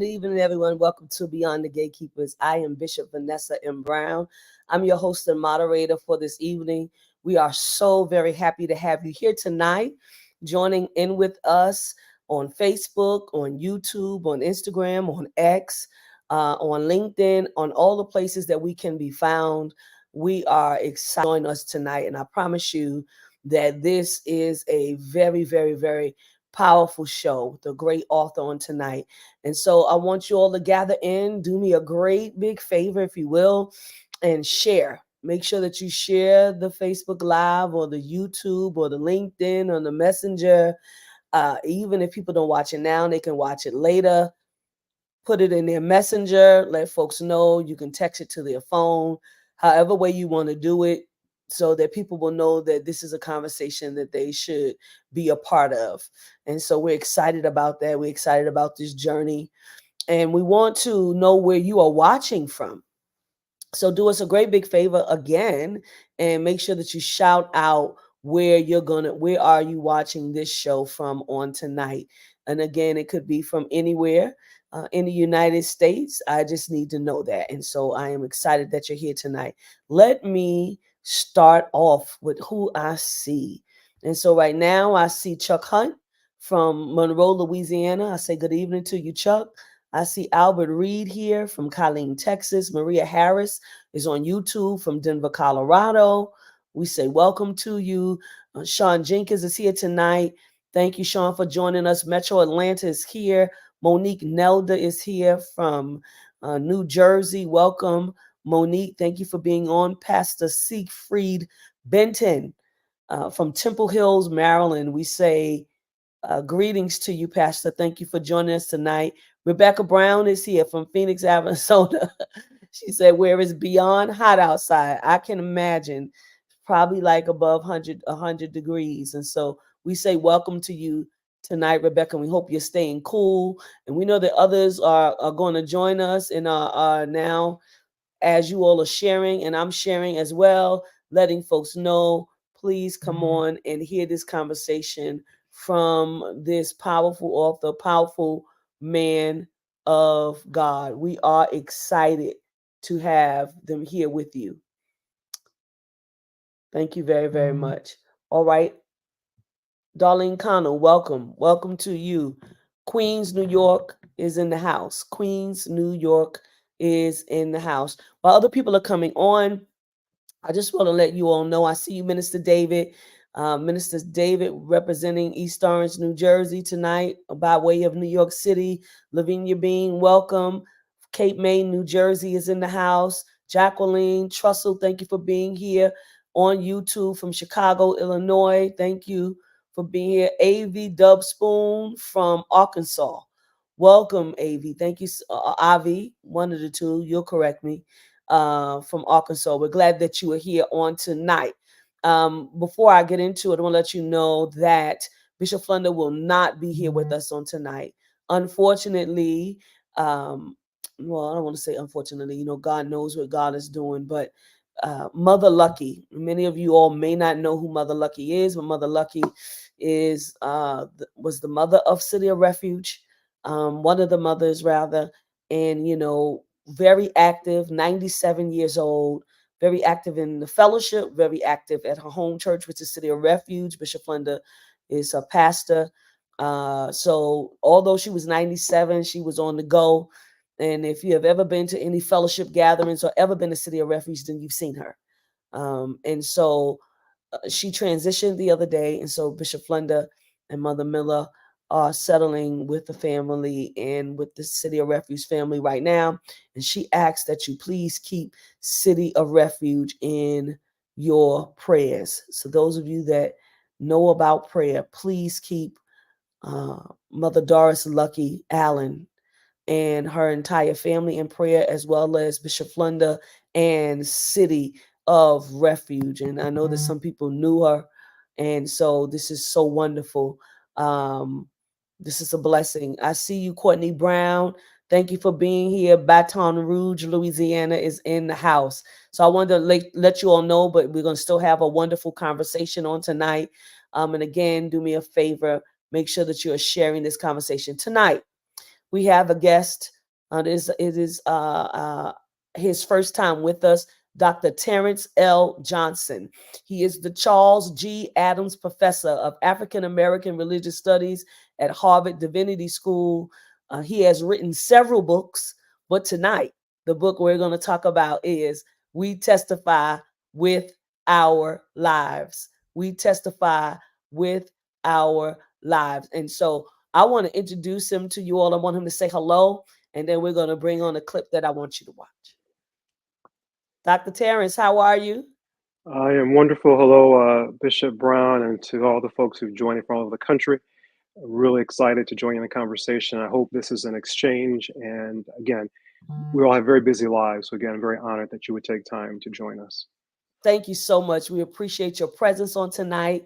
good evening, everyone. Welcome to Beyond the Gatekeepers. I am Bishop Vanessa M. Brown. I'm your host and moderator for this evening. We are so very happy to have you here tonight, joining in with us on Facebook, on YouTube, on Instagram, on X, on LinkedIn, on all the places that we can be found. We are excited to join us tonight, and I promise you that this is a very, very, very powerful show with a great author on tonight. And so I want you all to gather in, do me a great big favor, if you will, and share. Make sure that you share the Facebook Live or the YouTube or the LinkedIn or the Messenger. Even if people don't watch it now, they can watch it later. Put it in their messenger, let folks know. You can text it to their phone, however way you want to do it, so that people will know that this is a conversation that they should be a part of. And so we're excited about that. We're excited about this journey. And we want to know where you are watching from. So do us a great big favor again and make sure that you shout out where are you watching this show from on tonight. And again, it could be from anywhere in the United States. I just need to know that. And so I am excited that you're here tonight. Let me start off with who I see. And so right now I see Chuck Hunt from Monroe, Louisiana. I say good evening to you, Chuck. I see Albert Reed here from Colleen, Texas. Maria Harris is on YouTube from Denver, Colorado. We say welcome to you. Sean Jenkins is here tonight. Thank you, Sean, for joining us. Metro Atlanta is here. Monique Nelda is here from New Jersey. Welcome, Monique. Thank you for being on. Pastor Siegfried Benton from Temple Hills, Maryland. We say greetings to you, Pastor. Thank you for joining us tonight. Rebecca Brown is here from Phoenix, Arizona. She said, where is beyond hot outside? I can imagine probably like above 100 degrees. And so we say welcome to you tonight, Rebecca. And we hope you're staying cool. And we know that others are going to join us and are now, as you all are sharing, and I'm sharing as well, letting folks know, please come on and hear this conversation from this powerful author, powerful man of God. We are excited to have them here with you. Thank you very, very much. All right. Darlene Connell, welcome. Welcome to you. Queens, New York is in the house. Queens, New York is in the house. While other people are coming on, I just want to let you all know, I see you, Minister David. Minister David representing East Orange, New Jersey tonight by way of New York City. Lavinia Bean, welcome. Cape May, New Jersey is in the house. Jacqueline Trussell, thank you for being here on YouTube from Chicago, Illinois. Thank you for being here. A.V. Dubspoon from Arkansas. Welcome, A.V. Thank you, Avi, one of the two. You'll correct me. From Arkansas. We're glad that you are here on tonight. Before I get into it, I want to let you know that Bishop Flunder will not be here with us on tonight. Unfortunately, well, I don't want to say unfortunately, God knows what God is doing, but Mother Lucky, many of you all may not know who Mother Lucky is, but Mother Lucky is was the mother of City of Refuge, one of the mothers rather, and very active, 97 years old, very active in the fellowship, very active at her home church, which is City of Refuge. Bishop Flunder is a pastor. So although she was 97, she was on the go. And if you have ever been to any fellowship gatherings or ever been to City of Refuge, then you've seen her. And so she transitioned the other day. And so Bishop Flunder and Mother Miller are settling with the family and with the City of Refuge family right now. And she asks that you please keep City of Refuge in your prayers. So those of you that know about prayer, please keep Mother Doris Lucky Allen and her entire family in prayer, as well as Bishop Flunder and City of Refuge. And I know that some people knew her. And so this is so wonderful. This is a blessing. I see you, Courtney Brown. Thank you for being here. Baton Rouge, Louisiana is in the house. So I wanted to let you all know, but we're going to still have a wonderful conversation on tonight. And again, do me a favor. Make sure that you are sharing this conversation tonight. we have a guest. It is his first time with us, Dr. Terrence L. Johnson. He is the Charles G. Adams Professor of African American Religious Studies at Harvard Divinity School. He has written several books, but tonight, the book we're going to talk about is We Testify with Our Lives. We Testify with Our Lives. And so I want to introduce him to you all. I want him to say hello, and then we're going to bring on a clip that I want you to watch. Dr. Terrence, how are you? I am wonderful. Hello, Bishop Brown, and to all the folks who've joined from all over the country. I'm really excited to join in the conversation. I hope this is an exchange. And again, we all have very busy lives. So again, I'm very honored that you would take time to join us. Thank you so much. We appreciate your presence on tonight.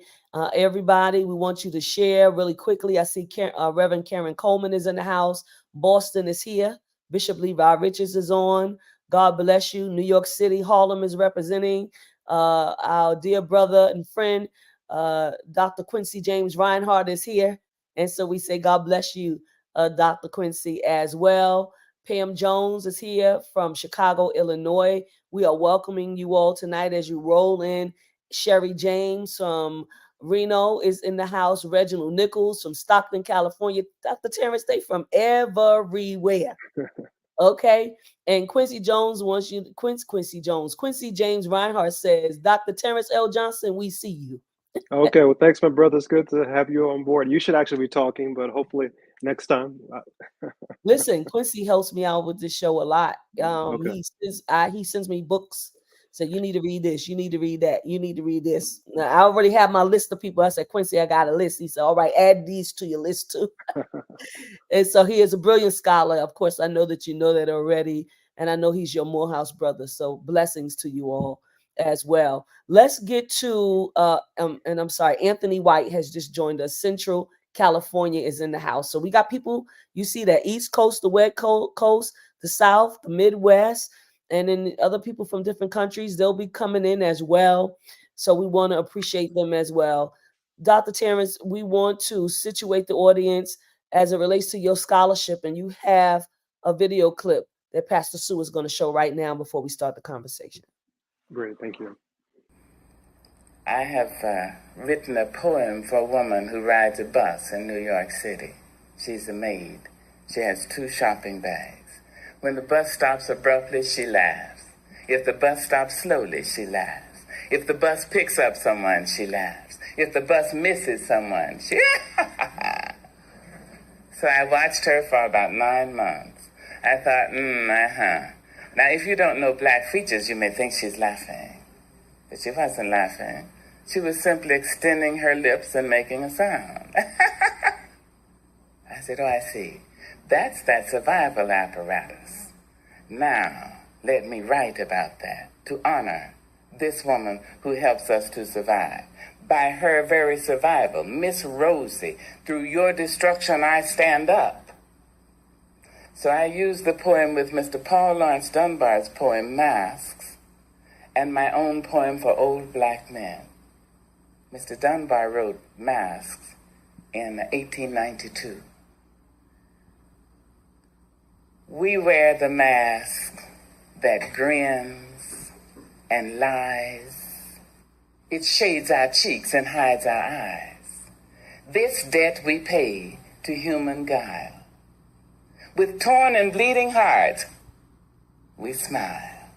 Everybody, we want you to share really quickly. I see Reverend Karen Coleman is in the house. Boston is here. Bishop Levi Richards is on. God bless you. New York City, Harlem is representing. Our dear brother and friend, Dr. Quincy James Reinhardt is here. And so we say, God bless you, Dr. Quincy, as well. Pam Jones is here from Chicago, Illinois. We are welcoming you all tonight as you roll in. Sherry James from Reno is in the house. Reginald Nichols from Stockton, California. Dr. Terrence, they from everywhere. Okay. And Quincy Jones wants you, Quincy James Reinhardt says, Dr. Terrence L. Johnson, we see you. Okay, well, thanks, my brother. It's good to have you on board. You should actually be talking, but hopefully next time. Listen, Quincy helps me out with this show a lot. Okay. He sends me books. So you need to read this. You need to read that. You need to read this. Now, I already have my list of people. I said, Quincy, I got a list. He said, all right, add these to your list too. And so he is a brilliant scholar. Of course, I know that you know that already. And I know he's your Morehouse brother. So blessings to you all as well. Let's get to, and I'm sorry, Anthony White has just joined us. Central California is in the house. So we got people, you see that East Coast, the West Coast, the South, the Midwest, and then other people from different countries, they'll be coming in as well. So we want to appreciate them as well. Dr. Terrence, we want to situate the audience as it relates to your scholarship, and you have a video clip that Pastor Sue is going to show right now before we start the conversation. Great, thank you. I have written a poem for a woman who rides a bus in New York City. She's a maid. She has 2 shopping bags. When the bus stops abruptly, she laughs. If the bus stops slowly, she laughs. If the bus picks up someone, she laughs. If the bus misses someone, she... So I watched her for about 9 months. I thought, Now, if you don't know black features, you may think she's laughing. But she wasn't laughing. She was simply extending her lips and making a sound. I said, oh, I see. That's that survival apparatus. Now, let me write about that to honor this woman who helps us to survive. By her very survival, Miss Rosie, through your destruction I stand up. So I used the poem with Mr. Paul Laurence Dunbar's poem, Masks, and my own poem for old black men. Mr. Dunbar wrote Masks in 1892. We wear the mask that grins and lies. It shades our cheeks and hides our eyes. This debt we pay to human guile. With torn and bleeding hearts, we smile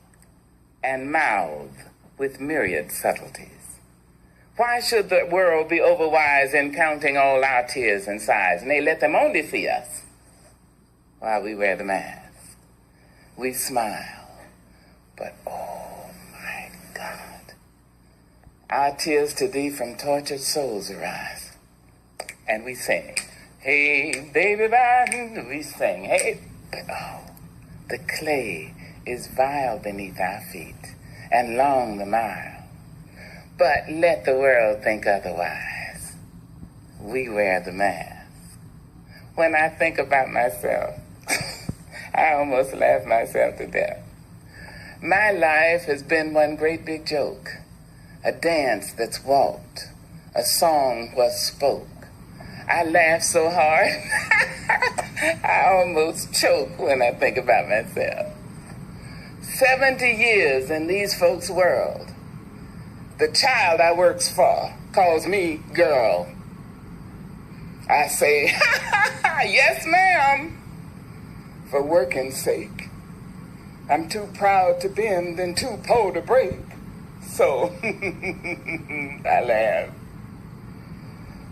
and mouth with myriad subtleties. Why should the world be overwise in counting all our tears and sighs, and they let them only see us while we wear the mask? We smile, but oh my God, our tears to thee from tortured souls arise, and we sing, hey baby bye, we sing, hey, but oh, the clay is vile beneath our feet, and long the mile, but let the world think otherwise. We wear the mask. When I think about myself, I almost laugh myself to death. My life has been one great big joke, a dance that's walked, a song was spoke. I laugh so hard, I almost choke when I think about myself. 70 years in these folks' world. The child I works for calls me girl. I say, yes, ma'am, for working's sake. I'm too proud to bend and too poor to break. So I laugh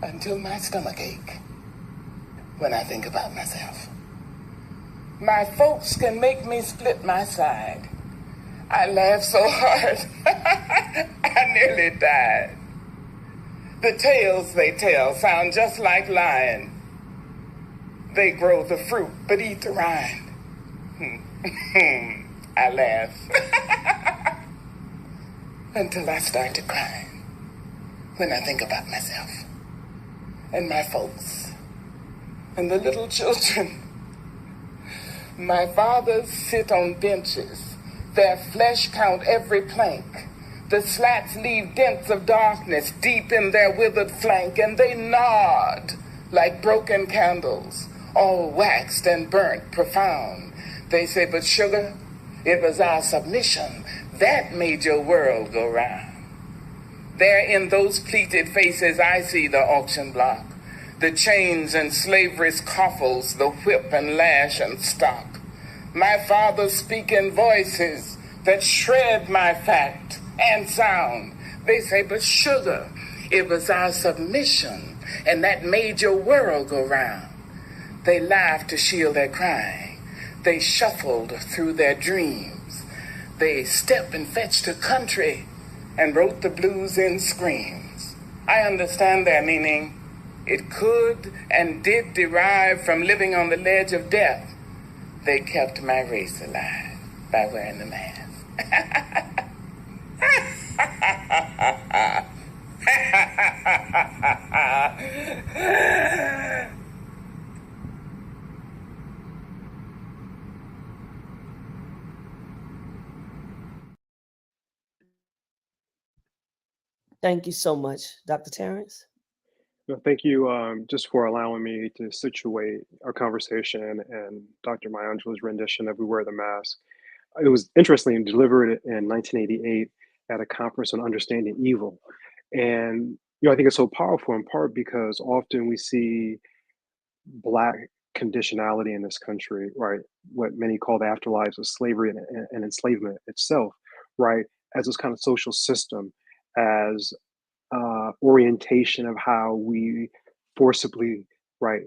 until my stomach ache when I think about myself. My folks can make me split my side. I laugh so hard, I nearly died. The tales they tell sound just like lying. They grow the fruit but eat the rind. I laugh until I start to cry when I think about myself and my folks and the little children. My fathers sit on benches. Their flesh count every plank. The slats leave dents of darkness deep in their withered flank, and they nod like broken candles, all waxed and burnt profound. They say, but sugar, it was our submission that made your world go round. There in those pleated faces I see the auction block, the chains and slavery's coffles, the whip and lash and stock. My father speaking voices that shred my fact and sound. They say, but sugar, it was our submission, and that made your world go round. They laughed to shield their crying. They shuffled through their dreams. They stepped and fetched a country and wrote the blues in screams. I understand their meaning. It could and did derive from living on the ledge of death. They kept my race alive by wearing the mask. Thank you so much, Dr. Terrence. No, thank you just for allowing me to situate our conversation and Dr. Maya Angelou's rendition of We Wear the Mask. It was interestingly delivered in 1988 at a conference on understanding evil. And I think it's so powerful in part because often we see Black conditionality in this country, right? What many call the afterlives of slavery and enslavement itself, right? As this kind of social system, as orientation of how we forcibly, right,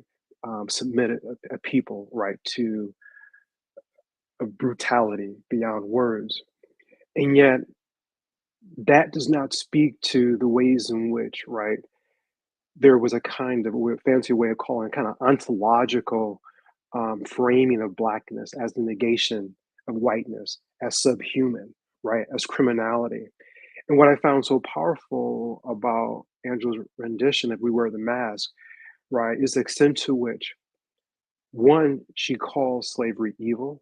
submit a people, right, to a brutality beyond words. And yet, that does not speak to the ways in which, right, there was a kind of a fancy way of calling kind of ontological framing of Blackness as the negation of whiteness, as subhuman, right, as criminality. And what I found so powerful about Angela's rendition of We Wear the Mask, right, is the extent to which, one, she calls slavery evil.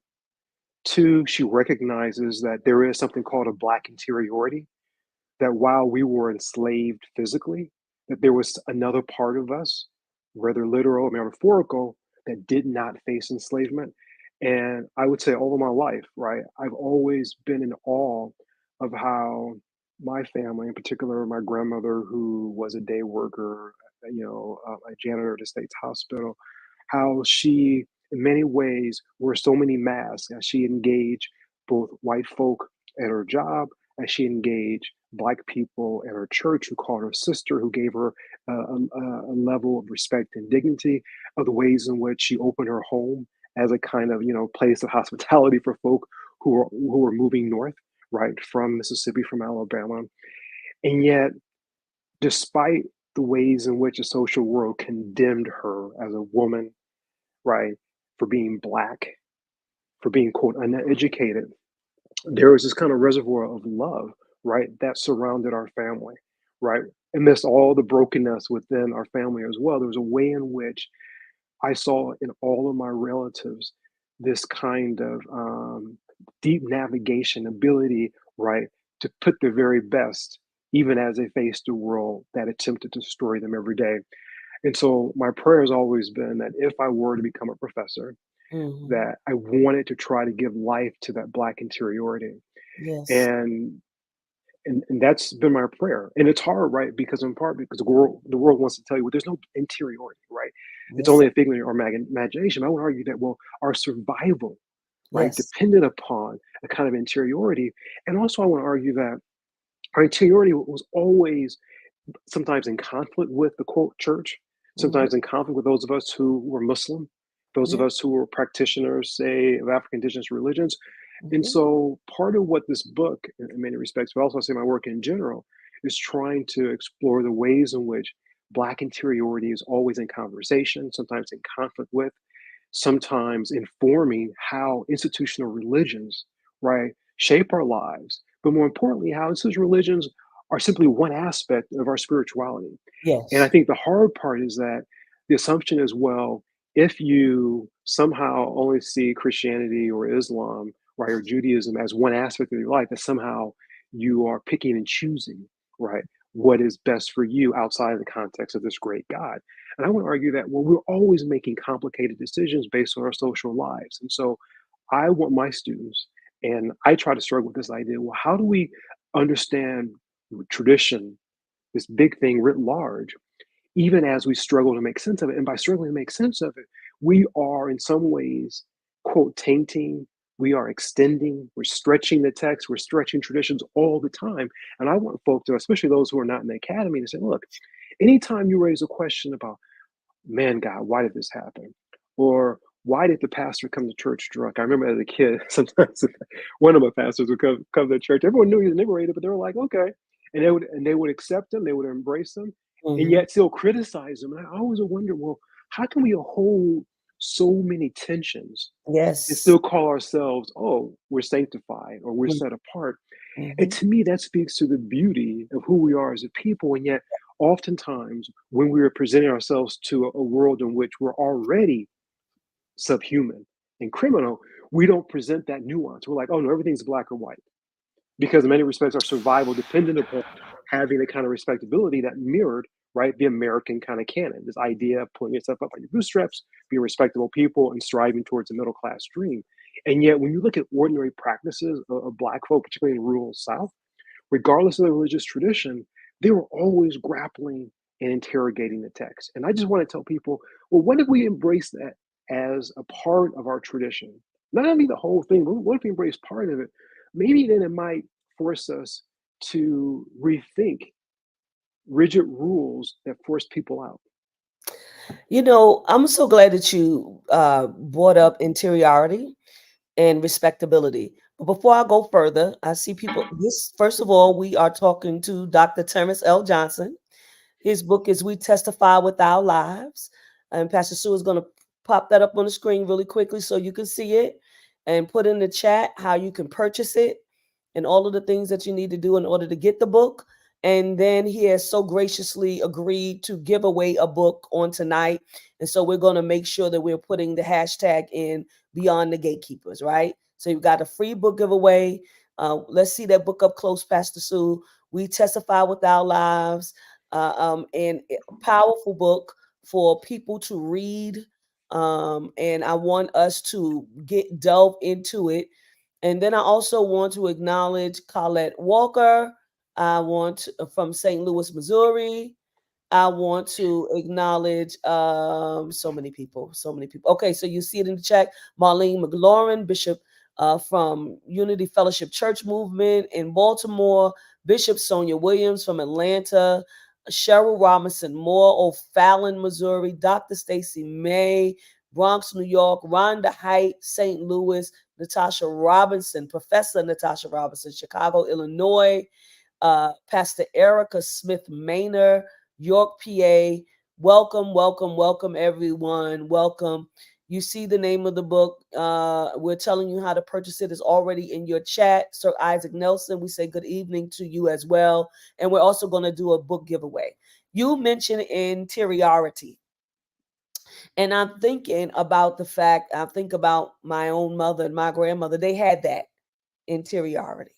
Two, she recognizes that there is something called a Black interiority, that while we were enslaved physically, that there was another part of us, whether literal or metaphorical, that did not face enslavement. And I would say all of my life, right, I've always been in awe of how my family, in particular my grandmother, who was a day worker, a janitor at a state's hospital, how she, in many ways, wore so many masks as she engaged both white folk at her job, as she engaged Black people at her church who called her sister, who gave her a level of respect and dignity, of the ways in which she opened her home as a kind of place of hospitality for folk who were moving north, right, from Mississippi, from Alabama. And yet, despite the ways in which the social world condemned her as a woman, right, for being Black, for being, quote, uneducated, there was this kind of reservoir of love, right, that surrounded our family, right? Amidst all the brokenness within our family as well, there was a way in which I saw in all of my relatives this kind of deep navigation ability, right, to put their very best, even as they faced a world that attempted to destroy them every day. And so my prayer has always been that if I were to become a professor, Mm-hmm. that I wanted to try to give life to that Black interiority. Yes. And and that's been my prayer. And it's hard, right? Because in part because the world wants to tell you, well, there's no interiority, right? It's Yes. only a figment or imagination. I would argue that, well, our survival, right, Yes. depended upon a kind of interiority. And also I want to argue that our interiority was always sometimes in conflict with the quote church, Mm-hmm. sometimes in conflict with those of us who were Muslim, those of Yeah. us who were practitioners, say, of African indigenous religions. And Mm-hmm. so part of what this book, in many respects, but also I say my work in general, is trying to explore the ways in which Black interiority is always in conversation, sometimes in conflict with, sometimes informing how institutional religions, right, shape our lives, but more importantly, how institutional religions are simply one aspect of our spirituality. And I Yes. think the hard part is that the assumption is, well, if you somehow only see Christianity or Islam, right, or Judaism as one aspect of your life, that somehow you are picking and choosing, right, what is best for you outside of the context of this great God. And I would argue that, well, we're always making complicated decisions based on our social lives. And so I want my students, and I try to struggle with this idea, well, how do we understand tradition, this big thing writ large, even as we struggle to make sense of it? And by struggling to make sense of it, we are in some ways, quote, tainting, we are extending, we're stretching the text, we're stretching traditions all the time. And I want folks to, especially those who are not in the academy, to say, look, anytime you raise a question about, man, God, why did this happen? Or why did the pastor come to church drunk? I remember as a kid, sometimes one of my pastors would come to church. Everyone knew he was liberated, but they were like, okay. And they would accept him, they would embrace him, and Mm-hmm. yet still criticize him. And I always wonder, well, how can we hold so many tensions and Yes. still call ourselves, oh, we're sanctified or we're set apart? And Mm-hmm. to me, that speaks to the beauty of who we are as a people. And yet, oftentimes, when we are presenting ourselves to a world in which we're already subhuman and criminal, we don't present that nuance. We're like, oh no, everything's black or white. Because in many respects, our survival depended upon having a kind of respectability that mirrored, right, the American kind of canon. This idea of pulling yourself up on your bootstraps, being respectable people, and striving towards a middle class dream. And yet, when you look at ordinary practices of Black folk, particularly in the rural South, regardless of the religious tradition, they were always grappling and interrogating the text. And I just want to tell people, well, what if we embrace that as a part of our tradition? Not only the whole thing, but what if we embrace part of it? Maybe then it might force us to rethink rigid rules that force people out. You know, I'm so glad that you brought up interiority and respectability. But before I go further, I see people. This, first of all, we are talking to Dr. Terrence L. Johnson. His book is We Testify with Our Lives. And Pastor Sue is going to pop that up on the screen really quickly so you can see it and put in the chat how you can purchase it and all of the things that you need to do in order to get the book. And then he has so graciously agreed to give away a book on tonight. And so we're going to make sure that we're putting the hashtag in Beyond the Gatekeepers, right? So you've got a free book giveaway. Let's see that book up close, Pastor Sue. We Testify with Our Lives. And a powerful book for people to read. And I want us to delve into it. And then I also want to acknowledge Colette Walker. I want from St. Louis, Missouri. I want to acknowledge so many people, so many people. Okay, so you see it in the chat. Marlene McLaurin, Bishop from Unity Fellowship Church Movement in Baltimore, Bishop Sonia Williams from Atlanta, Cheryl Robinson Moore, O'Fallon, Missouri, Dr. Stacy May, Bronx, New York, Rhonda Height, St. Louis, Natasha Robinson, Professor Natasha Robinson, Chicago, Illinois, Pastor Erica Smith Maynor, York, PA. Welcome, welcome, welcome, everyone. Welcome. You see the name of the book. We're telling you how to purchase it. It's already in your chat. Sir Isaac Nelson, we say good evening to you as well. And we're also going to do a book giveaway. You mentioned interiority. And I'm thinking about the fact, I think about my own mother and my grandmother. They had that interiority.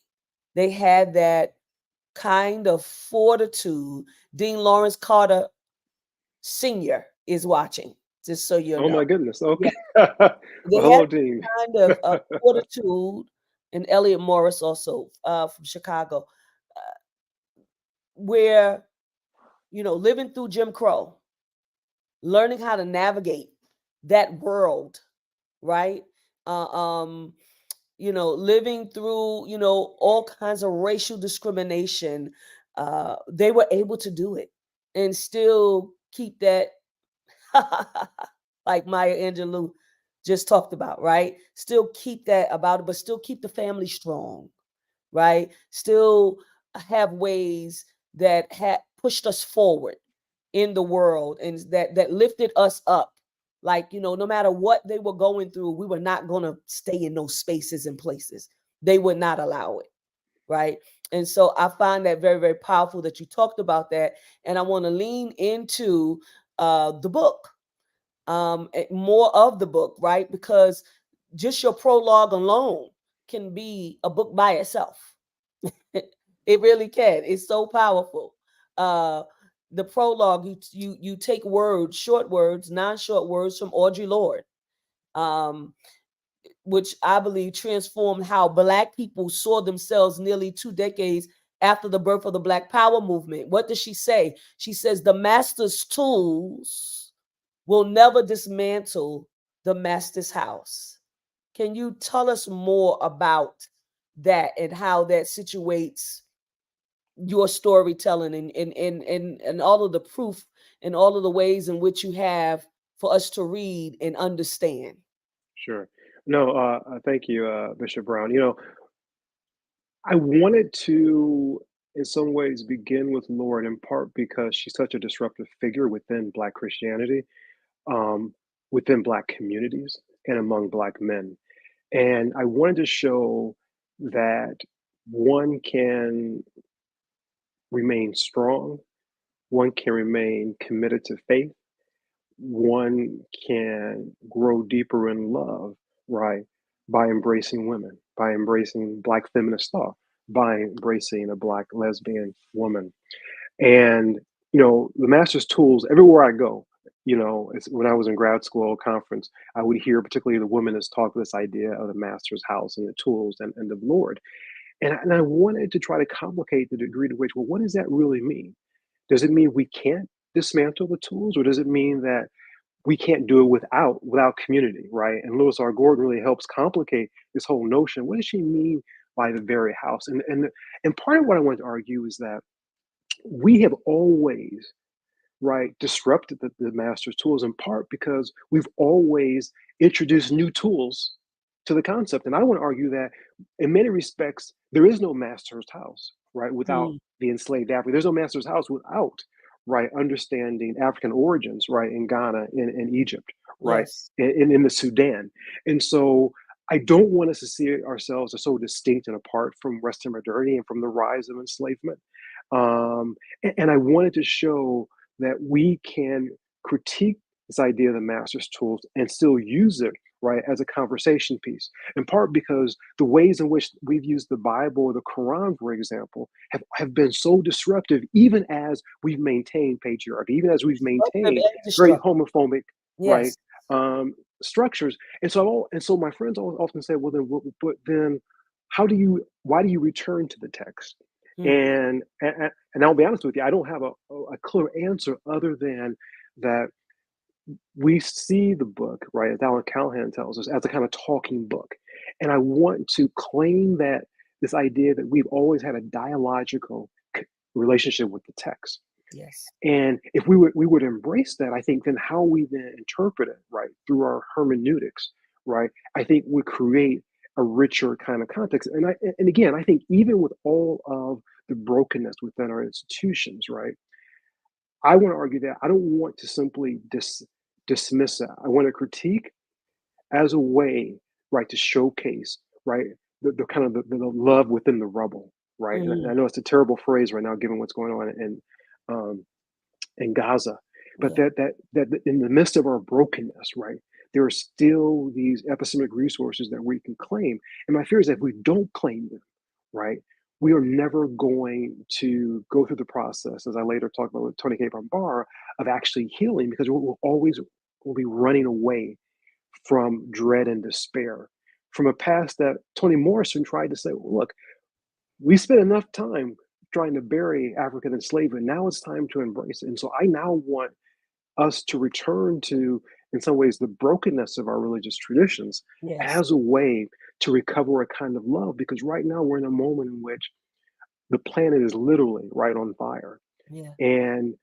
They had that kind of fortitude. Dean Lawrence Carter Senior is watching, just so you Oh know. my goodness. Okay. Yeah. Well, They hello, have Dean. kind of fortitude, and Elliot Morris also from Chicago, where, living through Jim Crow, learning how to navigate that world, right? Uh, um, living through, all kinds of racial discrimination, they were able to do it and still keep that, like Maya Angelou just talked about, right? Still keep that about it, but still keep the family strong, right? Still have ways that had pushed us forward in the world and that lifted us up. Like, no matter what they were going through, we were not going to stay in those spaces and places. They would not allow it, right? And so I find that very, very powerful that you talked about that. And I want to lean into the book, more of the book, right? Because just your prologue alone can be a book by itself. It really can. It's so powerful. Uh, the prologue, you take words, short words, non-short words from Audre Lorde, um, which I believe transformed how Black people saw themselves nearly 2 decades after the birth of the Black Power movement. What does she say? She says the master's tools will never dismantle the master's house. Can you tell us more about that and how that situates your storytelling and all of the proof and all of the ways in which you have for us to read and understand? Sure. No, thank you, Bishop Brown. I wanted to, in some ways, begin with Lord in part because she's such a disruptive figure within Black Christianity, um, within Black communities, and among Black men. And I wanted to show that one can remain strong, one can remain committed to faith, one can grow deeper in love, right? By embracing women, by embracing Black feminist thought, by embracing a Black lesbian woman. And, the master's tools, everywhere I go, it's, when I was in grad school conference, I would hear particularly the women talk this idea of the master's house and the tools and the Lord. And I wanted to try to complicate the degree to which, well, what does that really mean? Does it mean we can't dismantle the tools, or does it mean that we can't do it without community, right? And Louis R. Gordon really helps complicate this whole notion. What does she mean by the very house? And part of what I want to argue is that we have always, right, disrupted the master's tools in part because we've always introduced new tools to the concept. And I want to argue that in many respects, there is no master's house, right, without Mm, the enslaved African. There's no master's house without, right, understanding African origins, right, in Ghana, in Egypt, right, yes. in the Sudan. And so I don't want us to see ourselves as so distinct and apart from Western modernity and from the rise of enslavement. And I wanted to show that we can critique this idea of the master's tools and still use it, right, as a conversation piece, in part because the ways in which we've used the Bible or the Quran, for example, have been so disruptive, even as we've maintained patriarchy, even as we've Destructive maintained and very destructive. homophobic, right, Yes. structures. And so my friends often say, well, but then why do you return to the text? Mm, And I'll be honest with you, I don't have a clear answer other than that we see the book, right, as Alan Callahan tells us, as a kind of talking book. And I want to claim that this idea that we've always had a dialogical relationship with the text. yes. And if we would embrace that, I think then how we then interpret it, right, through our hermeneutics, right, I think would create a richer kind of context. And again, I think even with all of the brokenness within our institutions, right, I want to argue that I don't want to simply dismiss that. I want to critique as a way, right, to showcase, right, the kind of the love within the rubble, right. And I Mm, know it's a terrible phrase right now, given what's going on um, in Gaza, but yeah. that in the midst of our brokenness, right, there are still these epistemic resources that we can claim. And my fear is that if we don't claim them, right, we are never going to go through the process, as I later talked about with Tony K. Bambara, of actually healing, because we'll be running away from dread and despair, from a past that Toni Morrison tried to say, well, look, we spent enough time trying to bury African enslavement. Now it's time to embrace it. And so I now want us to return to, in some ways, the brokenness of our religious traditions Yes. as a way to recover a kind of love, because right now we're in a moment in which the planet is literally right on fire. Yeah. And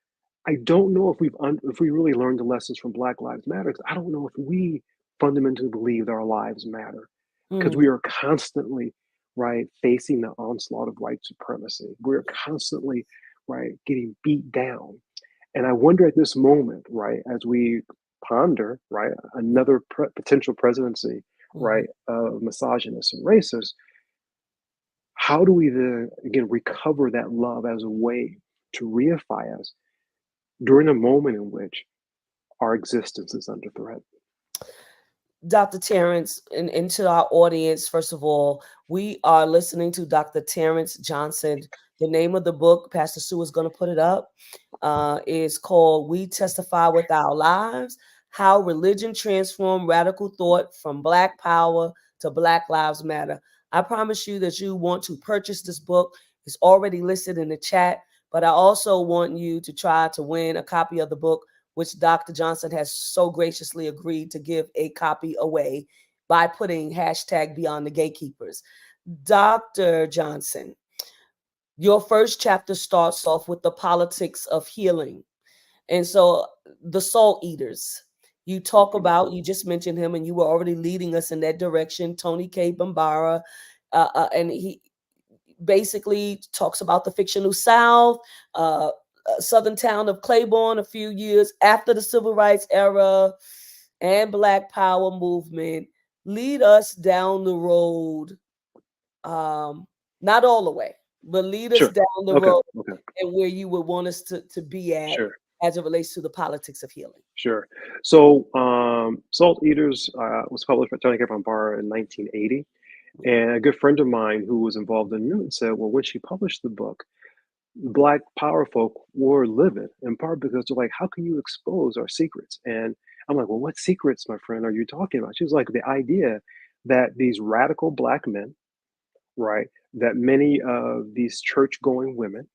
I don't know if if we really learned the lessons from Black Lives Matter. 'Cause I don't know if we fundamentally believe that our lives matter, because Mm. we are constantly right facing the onslaught of white supremacy. We're constantly right getting beat down, and I wonder at this moment, right, as we ponder right another potential presidency, Mhm. right, of misogynists and racists, how do we then again recover that love as a way to reify us during a moment in which our existence is under threat? Dr. Terrence, and to our audience, first of all, we are listening to Dr. Terrence Johnson. The name of the book, Pastor Sue is going to put it up, is called We Testify with Our Lives: How Religion Transformed Radical Thought from Black Power to Black Lives Matter. I promise you that you want to purchase this book. It's already listed in the chat, but I also want you to try to win a copy of the book, which Dr. Johnson has so graciously agreed to give a copy away by putting hashtag Beyond the Gatekeepers. Dr. Johnson, your first chapter starts off with the politics of healing. And so the soul eaters, you talk Mhm. about, you just mentioned him and you were already leading us in that direction, Tony K. Bambara. And he basically talks about the fictional South, southern town of Claiborne, a few years after the civil rights era and Black Power movement. Lead us down the road, not all the way, but lead us Sure. down the Okay. road Okay. and where you would want us to be at Sure. as it relates to the politics of healing. Sure. So, Salt Eaters was published by Tony K. Bambara in 1980. And a good friend of mine who was involved in the movement said, well, when she published the book, Black power folk were livid, in part because they're like, how can you expose our secrets? And I'm like, well, what secrets, my friend, are you talking about? She was like, the idea that these radical Black men, right, that many of these church going women,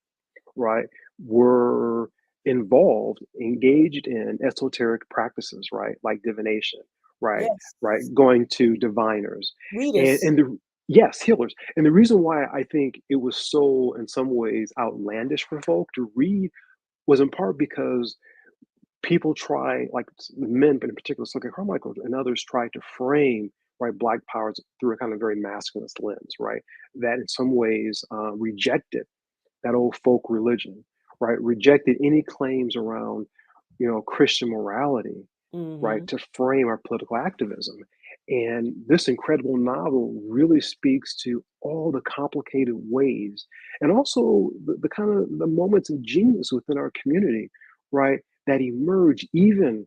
right, were involved, engaged in esoteric practices, right, like divination, right, Yes. right, going to diviners, and Readers. and the yes, healers. And the reason why I think it was so, in some ways, outlandish for folk to read was in part because people try, like men, but in particular, Silke Carmichael and others, try to frame right Black powers through a kind of very masculine lens, right, that in some ways rejected that old folk religion, right? Rejected any claims around, Christian morality, right? Mm-hmm. To frame our political activism. And this incredible novel really speaks to all the complicated ways and also the kind of the moments of genius within our community, right? That emerge even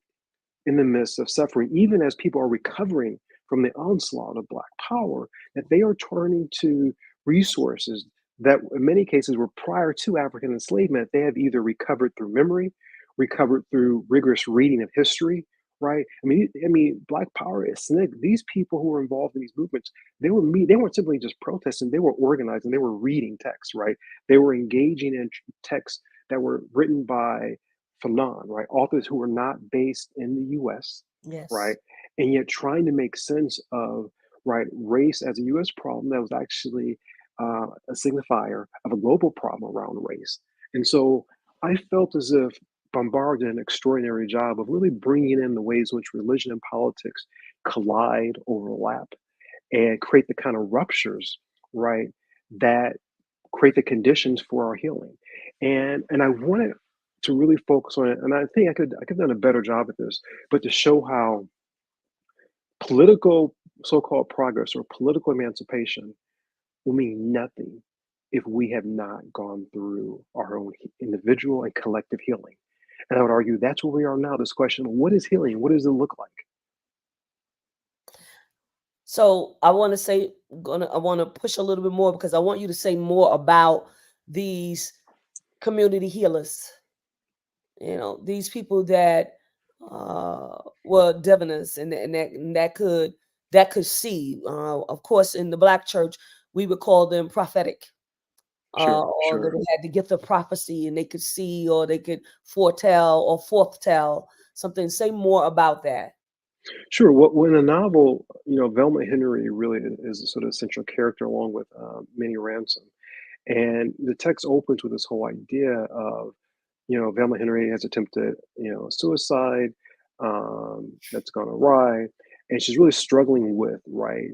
in the midst of suffering, even as people are recovering from the onslaught of Black power, that they are turning to resources that in many cases were prior to African enslavement. They have either recovered through memory, recovered through rigorous reading of history, right? I mean, Black power is SNCC. These people who were involved in these movements, they weren't simply just protesting, they were organizing, they were reading texts, right? They were engaging in texts that were written by Fanon, right? Authors who were not based in the US, right? Yes. And yet trying to make sense of, right, race as a US problem that was actually a signifier of a global problem around race. And so I felt as if Bombard did an extraordinary job of really bringing in the ways in which religion and politics collide, overlap, and create the kind of ruptures, right, that create the conditions for our healing. And I wanted to really focus on it, and I think I could have done a better job at this, but to show how political so-called progress or political emancipation will mean nothing if we have not gone through our own individual and collective healing. And I would argue that's where we are now. This question of what is healing? What does it look like? So I want to say, I want to push a little bit more because I want you to say more about these community healers. These people that were diviners and that could see. Of course, in the Black church, we would call them prophetic, Sure, or that sure. they had the gift of prophecy and they could see or they could foretell or foretell something. Say more about that. Sure. Well, in a novel, Velma Henry really is a sort of central character along with Minnie Ransom. And the text opens with this whole idea of, Velma Henry has attempted, suicide, that's gone awry. And she's really struggling with, right,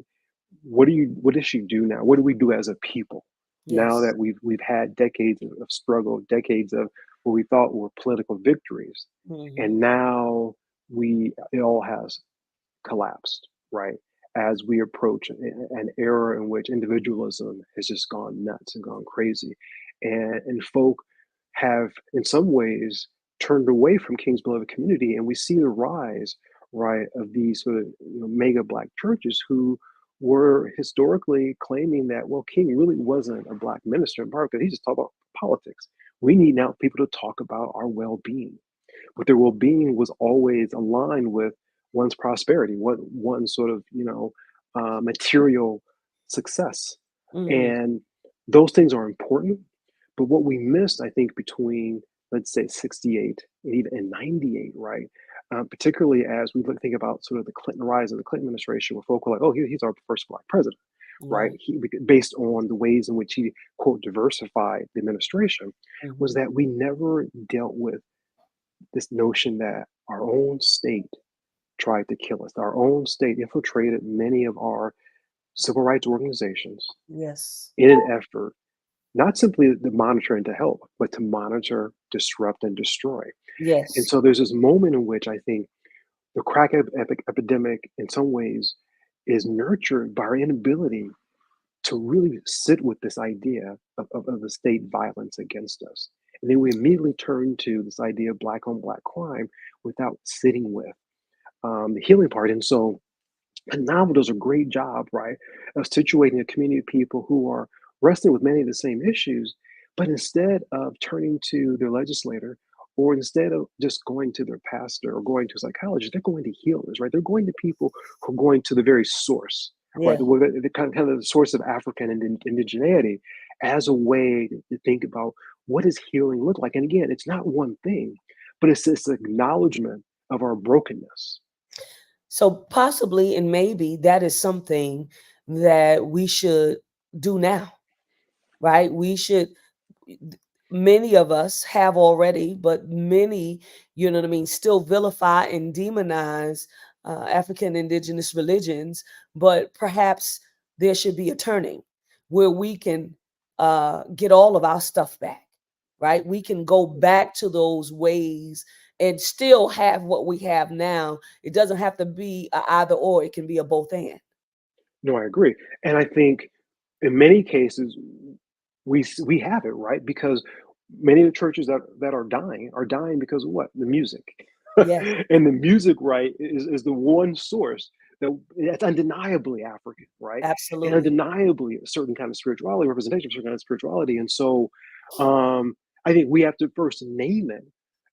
what does she do now? What do we do as a people now Yes. that we've had decades of struggle, decades of what we thought were political victories, Hmm. and now it all has collapsed, right? As we approach an era in which individualism has just gone nuts and gone crazy, and folk have, in some ways, turned away from King's beloved community, and we see the rise, right, of these sort of mega black churches who were historically claiming that, well, King really wasn't a black minister in part because he just talked about politics. We need now people to talk about our well-being, but their well-being was always aligned with one's prosperity, what one's sort of material success, Hmm. and those things are important. But what we missed, I think, between let's say 68 and even 98, right? Particularly as we think about sort of the Clinton rise of the Clinton administration, where folk were like, "Oh, he's our first black president," right? Right. Based on the ways in which he quote diversified the administration, was Hmm. that we never dealt with this notion that our own state tried to kill us. Our own state infiltrated many of our civil rights organizations Yes. in an effort not simply to monitor and to help, but to monitor, disrupt, and destroy. And Yes. so there's this moment in which I think the crack epidemic, in some ways, is nurtured by our inability to really sit with this idea of the state violence against us. And then we immediately turn to this idea of black on black crime without sitting with the healing part. And so a novel does a great job, right, of situating a community of people who are wrestling with many of the same issues, but instead of turning to their legislator or instead of just going to their pastor or going to a psychologist, they're going to healers, right? They're going to people who are going to the very source, right? Yeah. The kind of the source of African indigeneity as a way to think about what does healing look like. And again, it's not one thing, but it's this acknowledgement of our brokenness. So possibly and maybe that is something that we should do now, right? We should, many of us have already, but many, still vilify and demonize African indigenous religions. But perhaps there should be a turning where we can get all of our stuff back, right? We can go back to those ways and still have what we have now. It doesn't have to be a either or, it can be a both and. No, I agree. And I think in many cases, we have it, right? Because many of the churches that are dying because of what? The music. Yes, And the music, right, is the one source that's undeniably African, right? And absolutely. undeniably a certain kind of spirituality, representation of a certain kind of spirituality. And so I think we have to first name it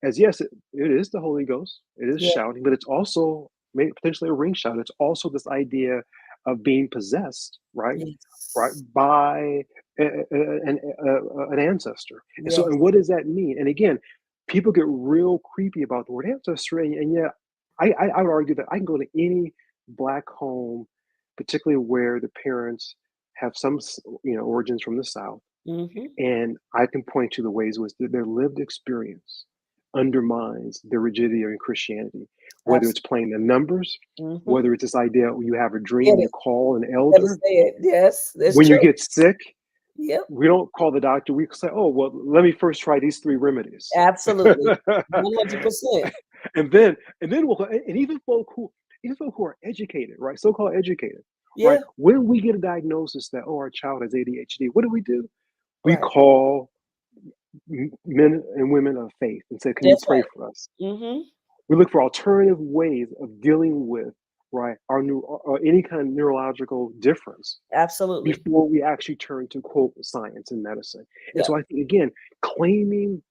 as yes, it is the Holy Ghost, it is Yeah. shouting, but it's also maybe potentially a ring shout. It's also this idea of being possessed, right? Right, Yes. by an ancestor. And so, Yes. and what does that mean? And again, people get real creepy about the word ancestry, and yet I would argue that I can go to any black home, particularly where the parents have some origins from the South, Hmm. and I can point to the ways in which their lived experience undermines the rigidity of Christianity, whether it's Absolutely. playing the numbers, Hmm. whether it's this idea you have a Get dream, you it. call an Better elder. say it. Yes, that's When true. you get sick, Yep. we don't call the doctor. We say, "Oh, well, let me first try these three remedies," Absolutely. 100%. and then we'll. And even folk who are educated, right, so-called educated, right, Yeah. when we get a diagnosis that our child has ADHD, what do? We Right. call men and women of faith and say, "Can you That's pray right. for us?" Hmm. We look for alternative ways of dealing with right, our new or any kind of neurological difference Absolutely. before we actually turn to quote science and medicine. And Yeah. so I think again, claiming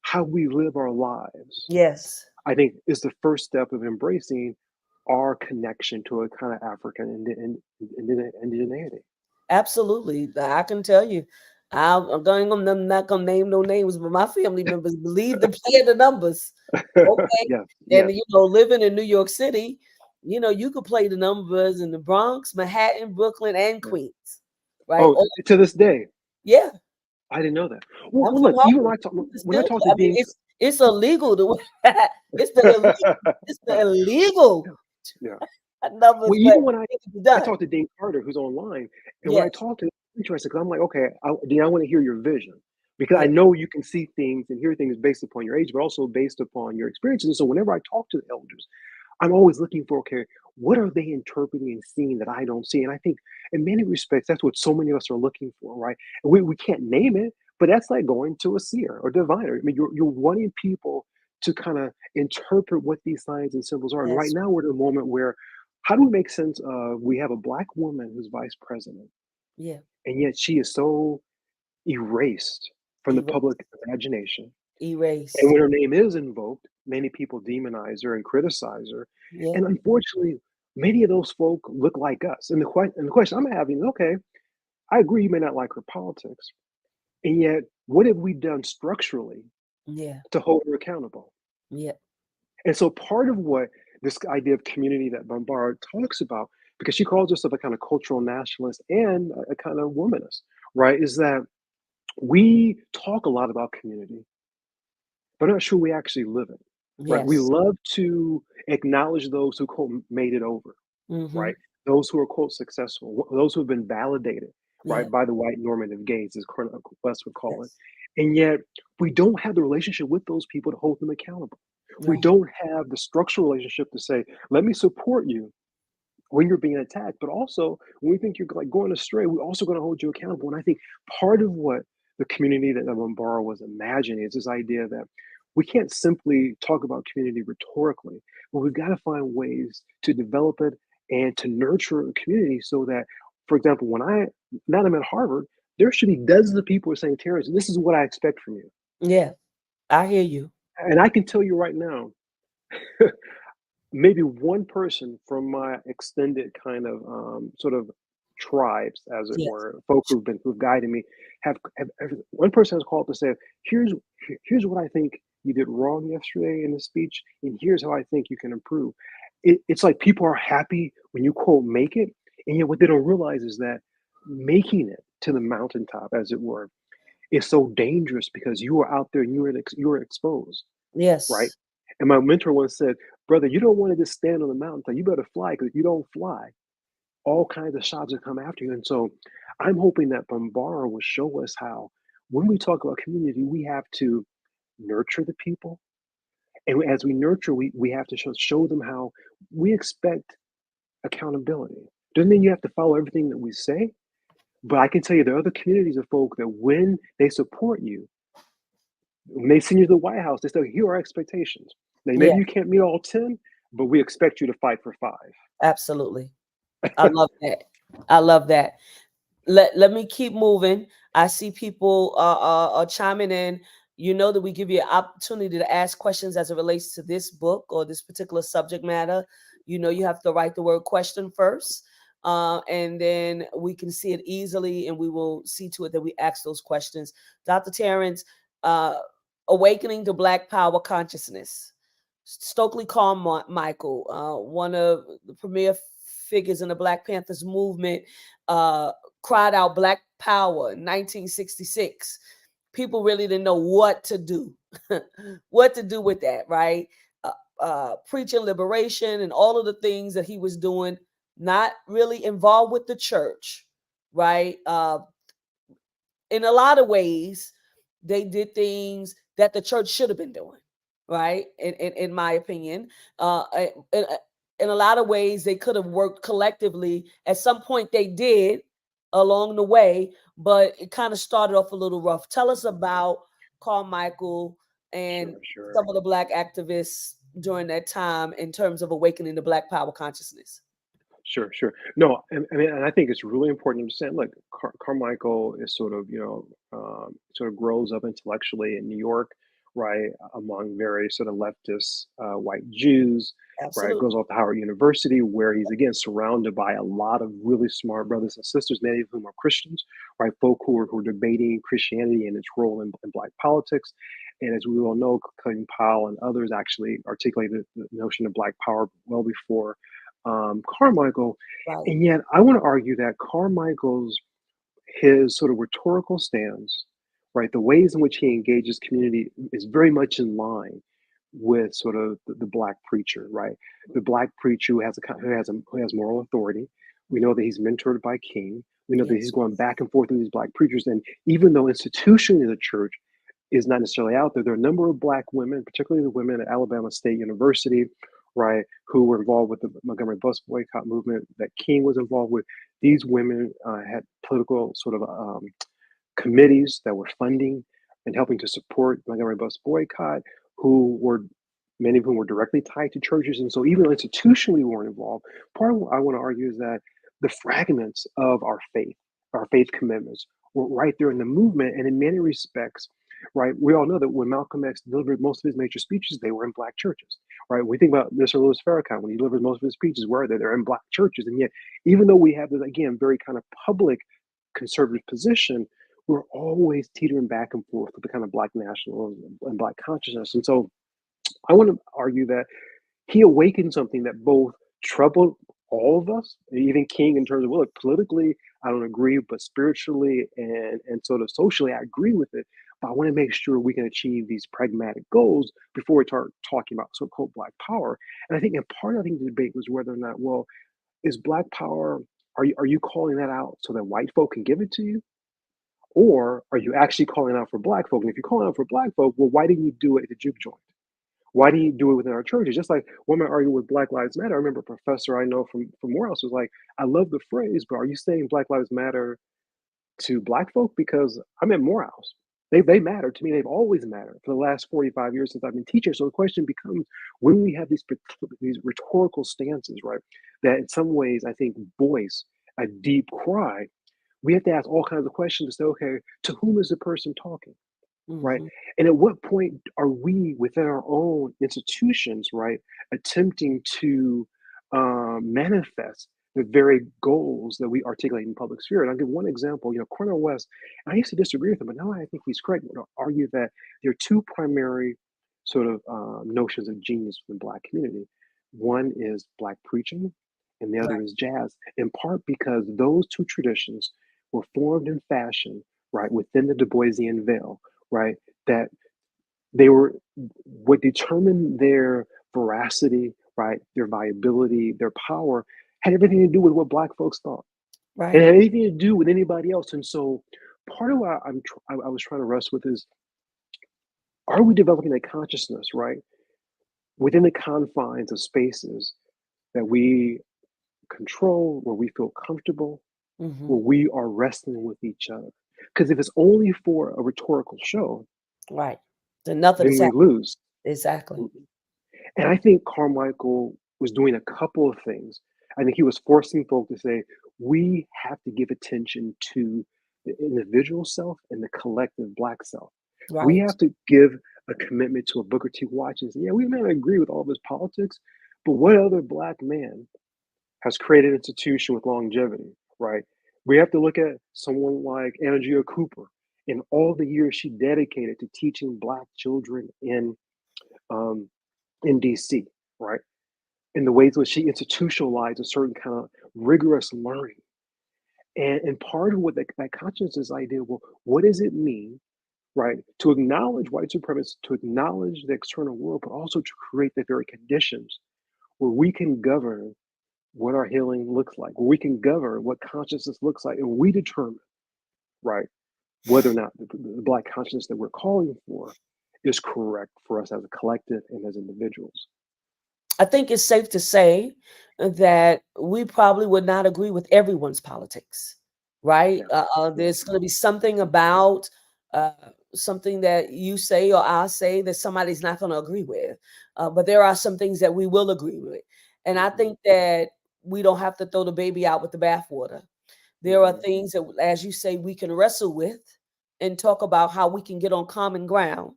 how we live our lives, Yes. I think is the first step of embracing our connection to a kind of African indigeneity. Absolutely. I can tell you. I'm not gonna name no names, but my family members believe the play of the numbers. Okay. Yes, And yes. living in New York City, you could play the numbers in the Bronx, Manhattan, Brooklyn, and Yeah. Queens. Right? Oh, to this day, Yeah. I didn't know that. Well, I'm well from look, even Harlem. You can when I still talk play. to I mean, Dean, it's illegal to it's the illegal yeah. numbers, Well, but even when it can be I done. talked to Dean Carter, who's online, and when I Yes. talked to him, it's interesting because I'm like, okay, Dean, I want to hear your vision because I Yeah. know you can see things and hear things based upon your age, but also based upon your experiences. And so whenever I talk to the elders, I'm always looking for, okay, what are they interpreting and seeing that I don't see? And I think in many respects, that's what so many of us are looking for, right? And we can't name it, but that's like going to a seer or diviner. I mean, you're wanting people to kind of interpret what these signs and symbols are. And right That's now we're at a moment where how do we make sense of we have a black woman who's vice president, yeah. and yet she is so erased from the Erase. public imagination. And Erase. when her name is invoked, many people demonize her and criticize her. Yeah. And unfortunately, many of those folk look like us. And the question I'm having is, okay, I agree you may not like her politics. And yet, what have we done structurally Yeah. to hold her accountable? Yeah. And so part of what this idea of community that Bombard talks about, because she calls herself a kind of cultural nationalist and a kind of womanist, right, is that we talk a lot about community, but I'm not sure we actually live it. Right? We Yes. love to acknowledge those who quote made it over, Mm-hmm. right? Those who are quote successful, those who have been validated, Yeah. right, by the white normative gaze, as Colonel West would call it. Yes. And yet we don't have the relationship with those people to hold them accountable. We Right. don't have the structural relationship to say, let me support you when you're being attacked, but also when we think you're like going astray, we're also going to hold you accountable. And I think part of what the community that Bombara was imagining is this idea that we can't simply talk about community rhetorically, but we've got to find ways to develop it and to nurture a community so that, for example, now that I'm at Harvard, there should be dozens of people who are saying, Terrence, this is what I expect from you. Yeah. I hear you. And I can tell you right now, maybe one person from my extended kind of sort of tribes, as it Yes. were, folk who've guided me, have one person has called to say, here's what I think you did wrong yesterday in the speech, and here's how I think you can improve. It's like people are happy when you quote make it, and yet what they don't realize is that making it to the mountaintop, as it were, is so dangerous because you are out there and you are exposed, right? Yes. And my mentor once said, brother, you don't want to just stand on the mountaintop. You better fly because if you don't fly, all kinds of shots will come after you. And so I'm hoping that Bombara will show us how, when we talk about community, we have to nurture the people. And as we nurture, we have to show them how we expect accountability. Doesn't mean you have to follow everything that we say, but I can tell you there are other communities of folk that when they support you, when they send you to the White House, they say, here are expectations. Now, Yeah. maybe you can't meet all 10, but we expect you to fight for 5. Absolutely. I love that. I love that. Let me keep moving. I see people are chiming in. You know that we give you an opportunity to ask questions as it relates to this book or this particular subject matter. You have to write the word question first, and then we can see it easily, and we will see to it that we ask those questions. Dr. Terrence, uh, awakening to Black Power consciousness. Stokely Carmichael, one of the premier figures in the Black Panthers movement, cried out Black Power in 1966. People really didn't know what to do, what to do with that, right? Preaching liberation and all of the things that he was doing, not really involved with the church, right? In a lot of ways, they did things that the church should have been doing, right? In my opinion, in, in a lot of ways, they could have worked collectively. At some point, they did along the way, but it kind of started off a little rough. Tell us about Carmichael and Sure, sure. some of the Black activists during that time in terms of awakening the Black Power consciousness? Sure, sure. No, I mean, and I think it's really important to understand. Look, Carmichael is sort of, sort of grows up intellectually in New York, right, among very sort of leftist white Jews, right. Absolutely. Goes off to Howard University, where he's again surrounded by a lot of really smart brothers and sisters, many of whom are Christians, right, folk who are debating Christianity and its role in Black politics. And as we all know, Clayton Powell and others actually articulated the notion of Black Power well before Carmichael. Right. And yet, I want to argue that Carmichael's his sort of rhetorical stance, right, the ways in which he engages community is very much in line with sort of the black preacher, right? The black preacher who has moral authority. We know that he's mentored by King. We know that he's Yes. going back and forth with these black preachers. And even though institutionally the church is not necessarily out there, there are a number of black women, particularly the women at Alabama State University, right, who were involved with the Montgomery bus boycott movement that King was involved with. These women had political sort of committees that were funding and helping to support Montgomery bus boycott, who were many of whom were directly tied to churches. And so even though institutionally we weren't involved, part of what I want to argue is that the fragments of our faith commitments were right there in the movement. And in many respects, right, we all know that when Malcolm X delivered most of his major speeches, they were in black churches, right? When we think about Mr. Louis Farrakhan, when he delivered most of his speeches, where they're in black churches. And yet, even though we have this, again, very kind of public conservative position, we're always teetering back and forth with the kind of black nationalism and black consciousness. And so I want to argue that he awakened something that both troubled all of us, even King, in terms of, well, look, politically, I don't agree, but spiritually and sort of socially, I agree with it. But I want to make sure we can achieve these pragmatic goals before we start talking about so-called black power. And I think, I think the debate was whether or not, well, is black power, are you calling that out so that white folk can give it to you? Or are you actually calling out for black folk? And if you're calling out for black folk, well, why didn't you do it at the juke joint? Why do you do it within our churches? Just like women argue with Black Lives Matter. I remember a professor I know from Morehouse was like, I love the phrase, but are you saying Black Lives Matter to black folk? Because I'm at Morehouse. They matter to me. They've always mattered for the last 45 years since I've been teaching. So the question becomes, when we have these rhetorical stances, right, that in some ways I think voice a deep cry, we have to ask all kinds of questions to say, okay, to whom is the person talking? Right. Mhm. And at what point are we within our own institutions, right, attempting to manifest the very goals that we articulate in public sphere? And I'll give one example. Cornel West, I used to disagree with him, but now I think he's correct. To argue that there are two primary sort of notions of genius in the Black community. One is Black preaching, and the other Right. is jazz, in part because those two traditions were formed and fashioned, right, within the Du Boisian veil, right, that they were what determined their veracity, right, their viability, their power, had everything to do with what black folks thought. It Right. had anything to do with anybody else. And so part of what I was trying to wrestle with is, are we developing a consciousness, right, within the confines of spaces that we control, where we feel comfortable, Mhm. where we are wrestling with each other? Because if it's only for a rhetorical show, Right. Then nothing then is we happening. lose. Exactly. And I think Carmichael was doing a couple of things. I think he was forcing folk to say, we have to give attention to the individual self and the collective Black self. We Right. have to give a commitment to a Booker T. Watch and say, yeah, we may not agree with all of his politics, but what other Black man has created an institution with longevity, right? We have to look at someone like Andrea Cooper and all the years she dedicated to teaching Black children um, in DC, right? In the ways in which she institutionalized a certain kind of rigorous learning. And part of what that consciousness idea, well, what does it mean, right, to acknowledge white supremacy, to acknowledge the external world, but also to create the very conditions where we can govern what our healing looks like, where we can govern what consciousness looks like, and we determine, right, whether or not the Black consciousness that we're calling for is correct for us as a collective and as individuals. I think it's safe to say that we probably would not agree with everyone's politics, right? Yeah, yeah, There's going to be something about uh, something that you say or I say that somebody's not going to agree with. But there are some things that we will agree with. And I think that we don't have to throw the baby out with the bathwater. There are things that, as you say, we can wrestle with and talk about how we can get on common ground,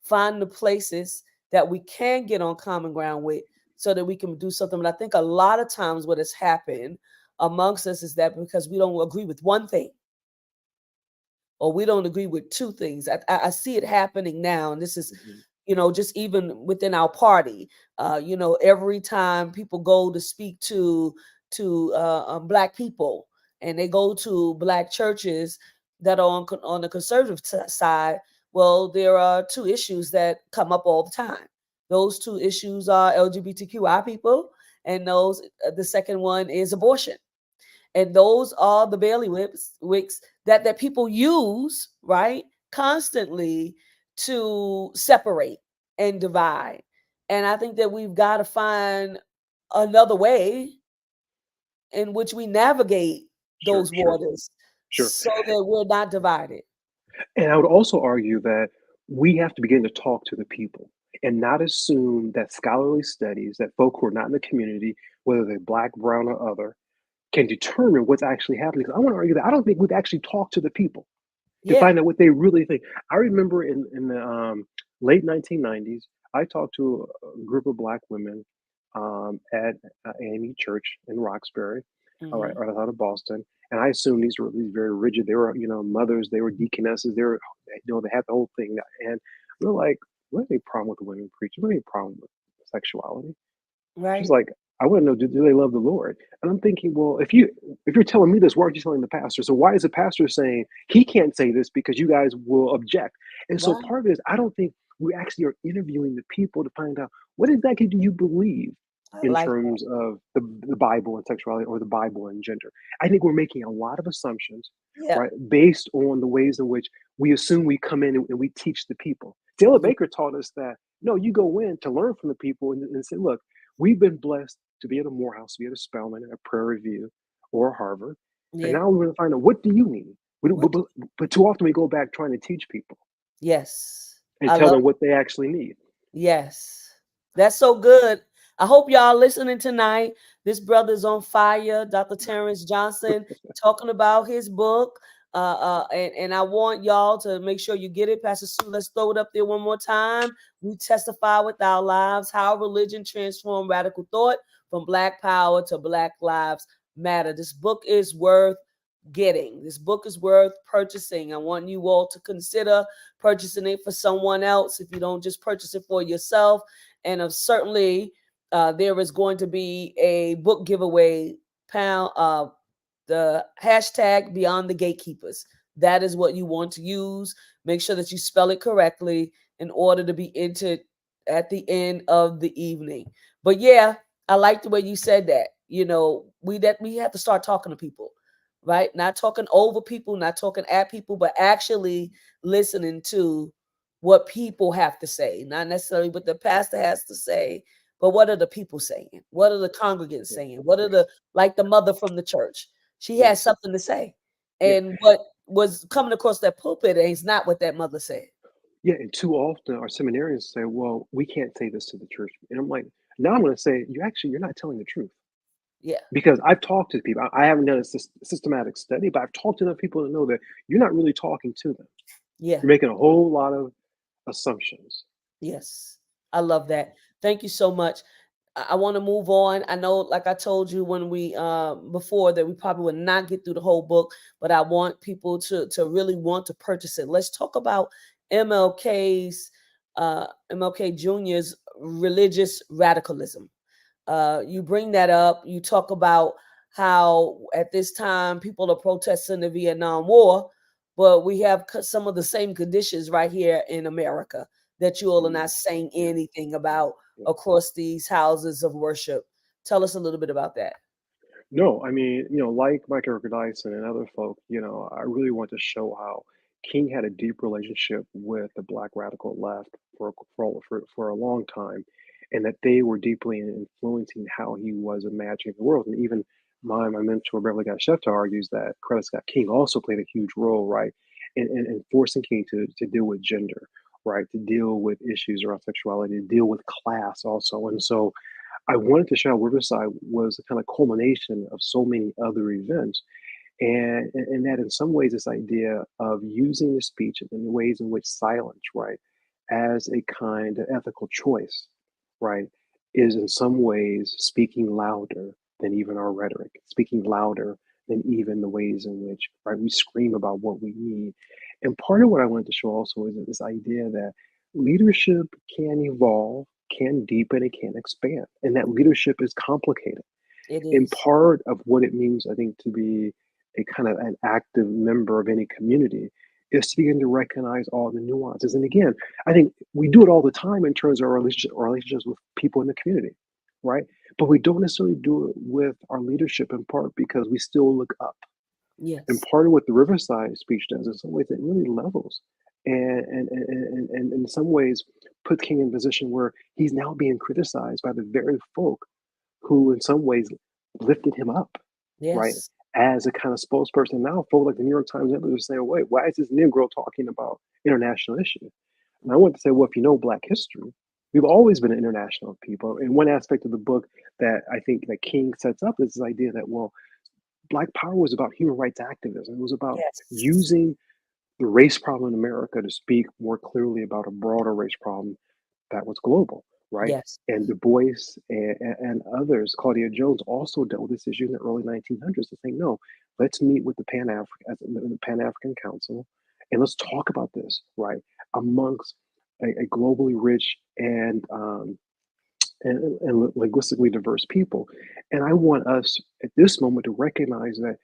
find the places that we can get on common ground with so that we can do something. But I think a lot of times what has happened amongst us is that because we don't agree with one thing, or we don't agree with two things. I see it happening now, and this is, just even within our party. Every time people go to speak to Black people, and they go to Black churches that are on the conservative side, well, there are two issues that come up all the time. Those two issues are LGBTQI people, and the second one is abortion. And those are the bailiwicks that people use, right, constantly to separate and divide. And I think that we've got to find another way in which we navigate those waters Sure. so that we're not divided. And I would also argue that we have to begin to talk to the people and not assume that scholarly studies, that folk who are not in the community, whether they're Black, brown, or other, can determine what's actually happening. 'Cause I want to argue that I don't think we've actually talked to the people to Yeah. find out what they really think. I remember in the late 1990s, I talked to a group of Black women at AME Church in Roxbury, all right, right outside of Boston. And I assumed these were these very rigid. They were, mothers. They were deaconesses. They were, they had the whole thing. And we're like, "What any problem with the women preaching? What any problem with sexuality?" Right. She's like, "I want to know, do they love the Lord?" And I'm thinking, well, if you're telling me this, why aren't you telling the pastor? So why is the pastor saying he can't say this because you guys will object? And so Right. part of it is I don't think we actually are interviewing the people to find out what exactly do you believe I in like that. terms of the Bible and sexuality or the Bible and gender. I think we're making a lot of assumptions, Yeah. right, based on the ways in which we assume we come in and we teach the people. Taylor Yeah. Baker taught us that no, you go in to learn from the people and say, look, we've been blessed to be at a Morehouse, to be at a Spelman, a Prairie View, or Harvard. And Yeah. now we're going to find out what do you need? What? But too often we go back trying to teach people Yes. and I tell love. them what they actually need. Yes. That's so good. I hope y'all listening tonight. This brother's on fire, Dr. Terrence Johnson, talking about his book. And I want y'all to make sure you get it. Pastor Sue, let's throw it up there one more time. We testify with our lives how religion transformed radical thought from Black power to Black lives matter. This book is worth getting. This book is worth purchasing. I want you all to consider purchasing it for someone else if you don't just purchase it for yourself. And certainly there is going to be a book giveaway the hashtag Beyond the Gatekeepers. That is what you want to use. Make sure that you spell it correctly in order to be entered at the end of the evening. But yeah, I like the way you said that. We have to start talking to people, right? Not talking over people, not talking at people, but actually listening to what people have to say, not necessarily what the pastor has to say, but what are the people saying? What are the congregants saying? What are like the mother from the church? She has something to say. Yeah. And what was coming across that pulpit is not what that mother said. Yeah. And too often our seminarians say, well, we can't say this to the church. And I'm like, now I'm going to say, you're not telling the truth. Yeah. Because I've talked to people. I haven't done a systematic study, but I've talked to enough people to know that you're not really talking to them. Yeah. You're making a whole lot of assumptions. Yes. I love that. Thank you so much. I want to move on. I know, like I told you when we before, that we probably would not get through the whole book, but I want people to really want to purchase it. Let's talk about MLK Jr.'s religious radicalism. You bring that up. You talk about how at this time people are protesting the Vietnam War, but we have some of the same conditions right here in America that you all are not saying anything about across these houses of worship. Tell us a little bit about that. No, I mean, like Mike Eric Dyson and other folk, I really want to show how King had a deep relationship with the Black radical left for a long time, and that they were deeply influencing how he was imagining the world. And even my mentor, Beverly Guy Shefter, argues that Coretta Scott King also played a huge role, right? and forcing King to deal with gender, right? To deal with issues around sexuality, to deal with class also. And so I wanted to show how Riverside was a kind of culmination of so many other events. And that in some ways, this idea of using the speech in the ways in which silence, right, as a kind of ethical choice, right, is in some ways speaking louder than even our rhetoric, speaking louder than even the ways in which, right, we scream about what we need. And part of what I wanted to show also is that this idea that leadership can evolve, can deepen, and can expand, and that leadership is complicated. It And is. part of what it means, I think, to be a kind of an active member of any community is to begin to recognize all the nuances. And again, I think we do it all the time in terms of our relationships with people in the community, right? But we don't necessarily do it with our leadership in part because we still look up. And Yes. part of what the Riverside speech does, in some ways, it really levels and in some ways puts King in a position where he's now being criticized by the very folk who, in some ways, lifted him up, right? Yes. As a kind of spokesperson. Now, folk like the New York Times are saying, wait, why is this Negro talking about international issues? And I want to say, well, if you know Black history, we've always been an international people. And one aspect of the book that I think that King sets up is this idea that, well, Black power was about human rights activism. It was about Yes. using the race problem in America to speak more clearly about a broader race problem that was global, right? Yes. And Du Bois and others, Claudia Jones, also dealt with this issue in the early 1900s to say, no, let's meet with the Pan African Council and let's talk about this, right? Amongst a globally rich and linguistically diverse people. And I want us at this moment to recognize that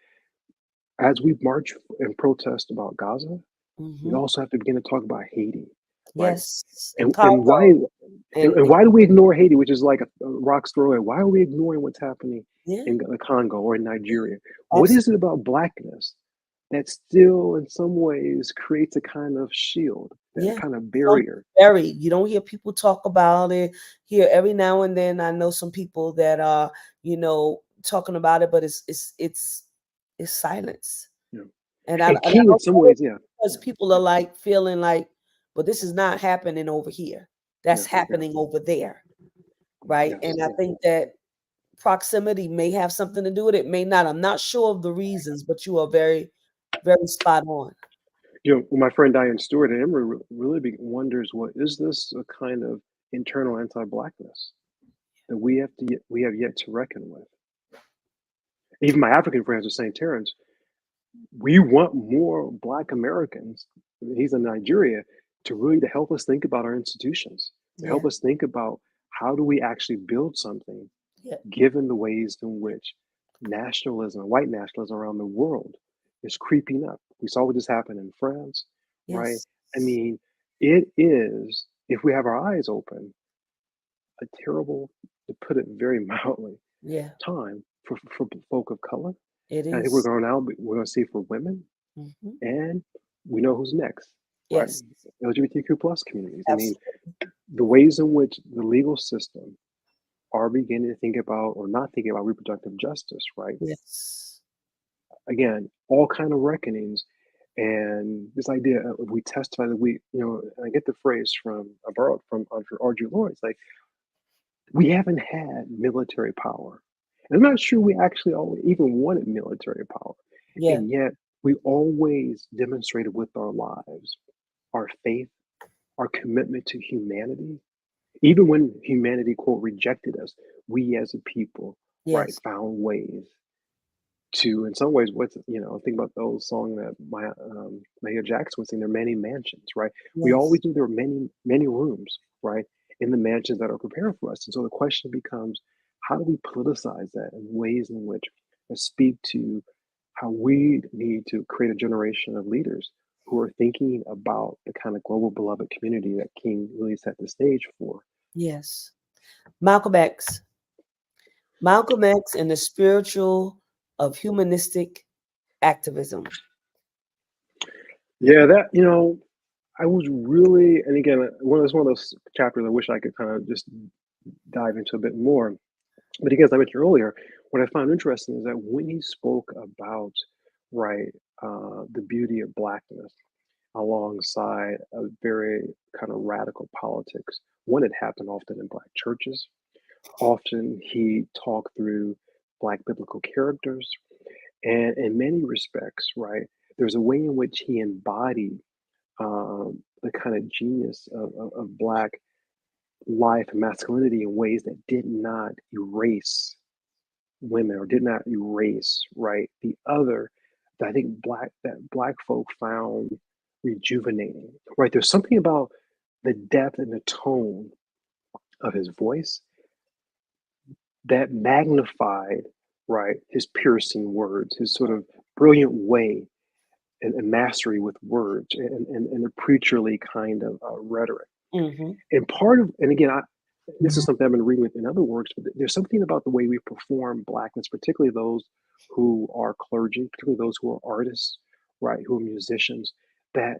as we march and protest about Gaza, we Hmm. also have to begin to talk about Haiti, right? Yes. And And why Congo. and why do we ignore Haiti, which is like a rock's throw away? Why are we ignoring what's happening Yeah. in the Congo or in Nigeria? What is it Absolutely. about Blackness that still, in some ways, creates a kind of shield, a Yeah. kind of So barrier? very. You don't hear people talk about it here every now and then. I know some people that are, talking about it, but it's silence. You know? And I And and I King, in don't some know ways, if because people are like feeling like, but this is not happening over here. yeah, That's yeah, happening over there. Right. yes, And I yeah. think that proximity may have something to do with it, may not. I'm not sure of the reasons, but you are very, very spot on. My friend Diane Stewart at Emory really wonders, what is this a kind of internal anti-Blackness that we have yet to reckon with? Even my African friends are saying, Terrence, we want more Black Americans. He's in Nigeria to really to help us think about our institutions, to help Yeah. us think about how do we actually build something, Yeah. given the ways in which nationalism, white nationalism around the world is creeping up. We saw what just happened in France, right? Yes. I mean, it is, if we have our eyes open, a terrible, to put it very mildly, Yeah. time for folk of color. It And I think we're is. going now, we're going to see for women, Mhm. and we know who's next, right? Yes. LGBTQ plus communities. I mean, Absolutely. the ways in which the legal system are beginning to think about or not thinking about reproductive justice, right? Yes. Again, all kind of reckonings, and this idea of we testify that and I get the phrase from I borrowed from Audre Lorde. It's like we haven't had military power. And I'm not sure we actually always even wanted military power, Yeah. and yet we always demonstrated with our lives our faith, our commitment to humanity. Even when humanity, quote, rejected us, we as a people, right, Yes. found ways to, in some ways, think about the old song that Mahalia Jackson was singing, there are many mansions, right? We Yes. always knew there were many, many rooms, right, in the mansions that are prepared for us. And so the question becomes, how do we politicize that in ways in which speak to how we need to create a generation of leaders who are thinking about the kind of global beloved community that King really set the stage for? Yes. Malcolm X. Malcolm X and the spiritual of humanistic activism. Yeah, I was really, and again, one of those chapters I wish I could kind of just dive into a bit more. But again, as I mentioned earlier, what I found interesting is that when he spoke about, right, the beauty of Blackness, alongside a very kind of radical politics. One, it happened often in Black churches. Often he talked through Black biblical characters. And in many respects, right, there's a way in which he embodied the kind of genius of Black life and masculinity in ways that did not erase women or did not erase, right, the other that I think Black folk found rejuvenating, right? There's something about the depth and the tone of his voice that magnified, right, his piercing words, his sort of brilliant way and mastery with words and a preacherly kind of rhetoric. Mm-hmm. And and again, this is something I've been reading with in other works, but there's something about the way we perform Blackness, particularly those who are clergy, particularly those who are artists, right, who are musicians, that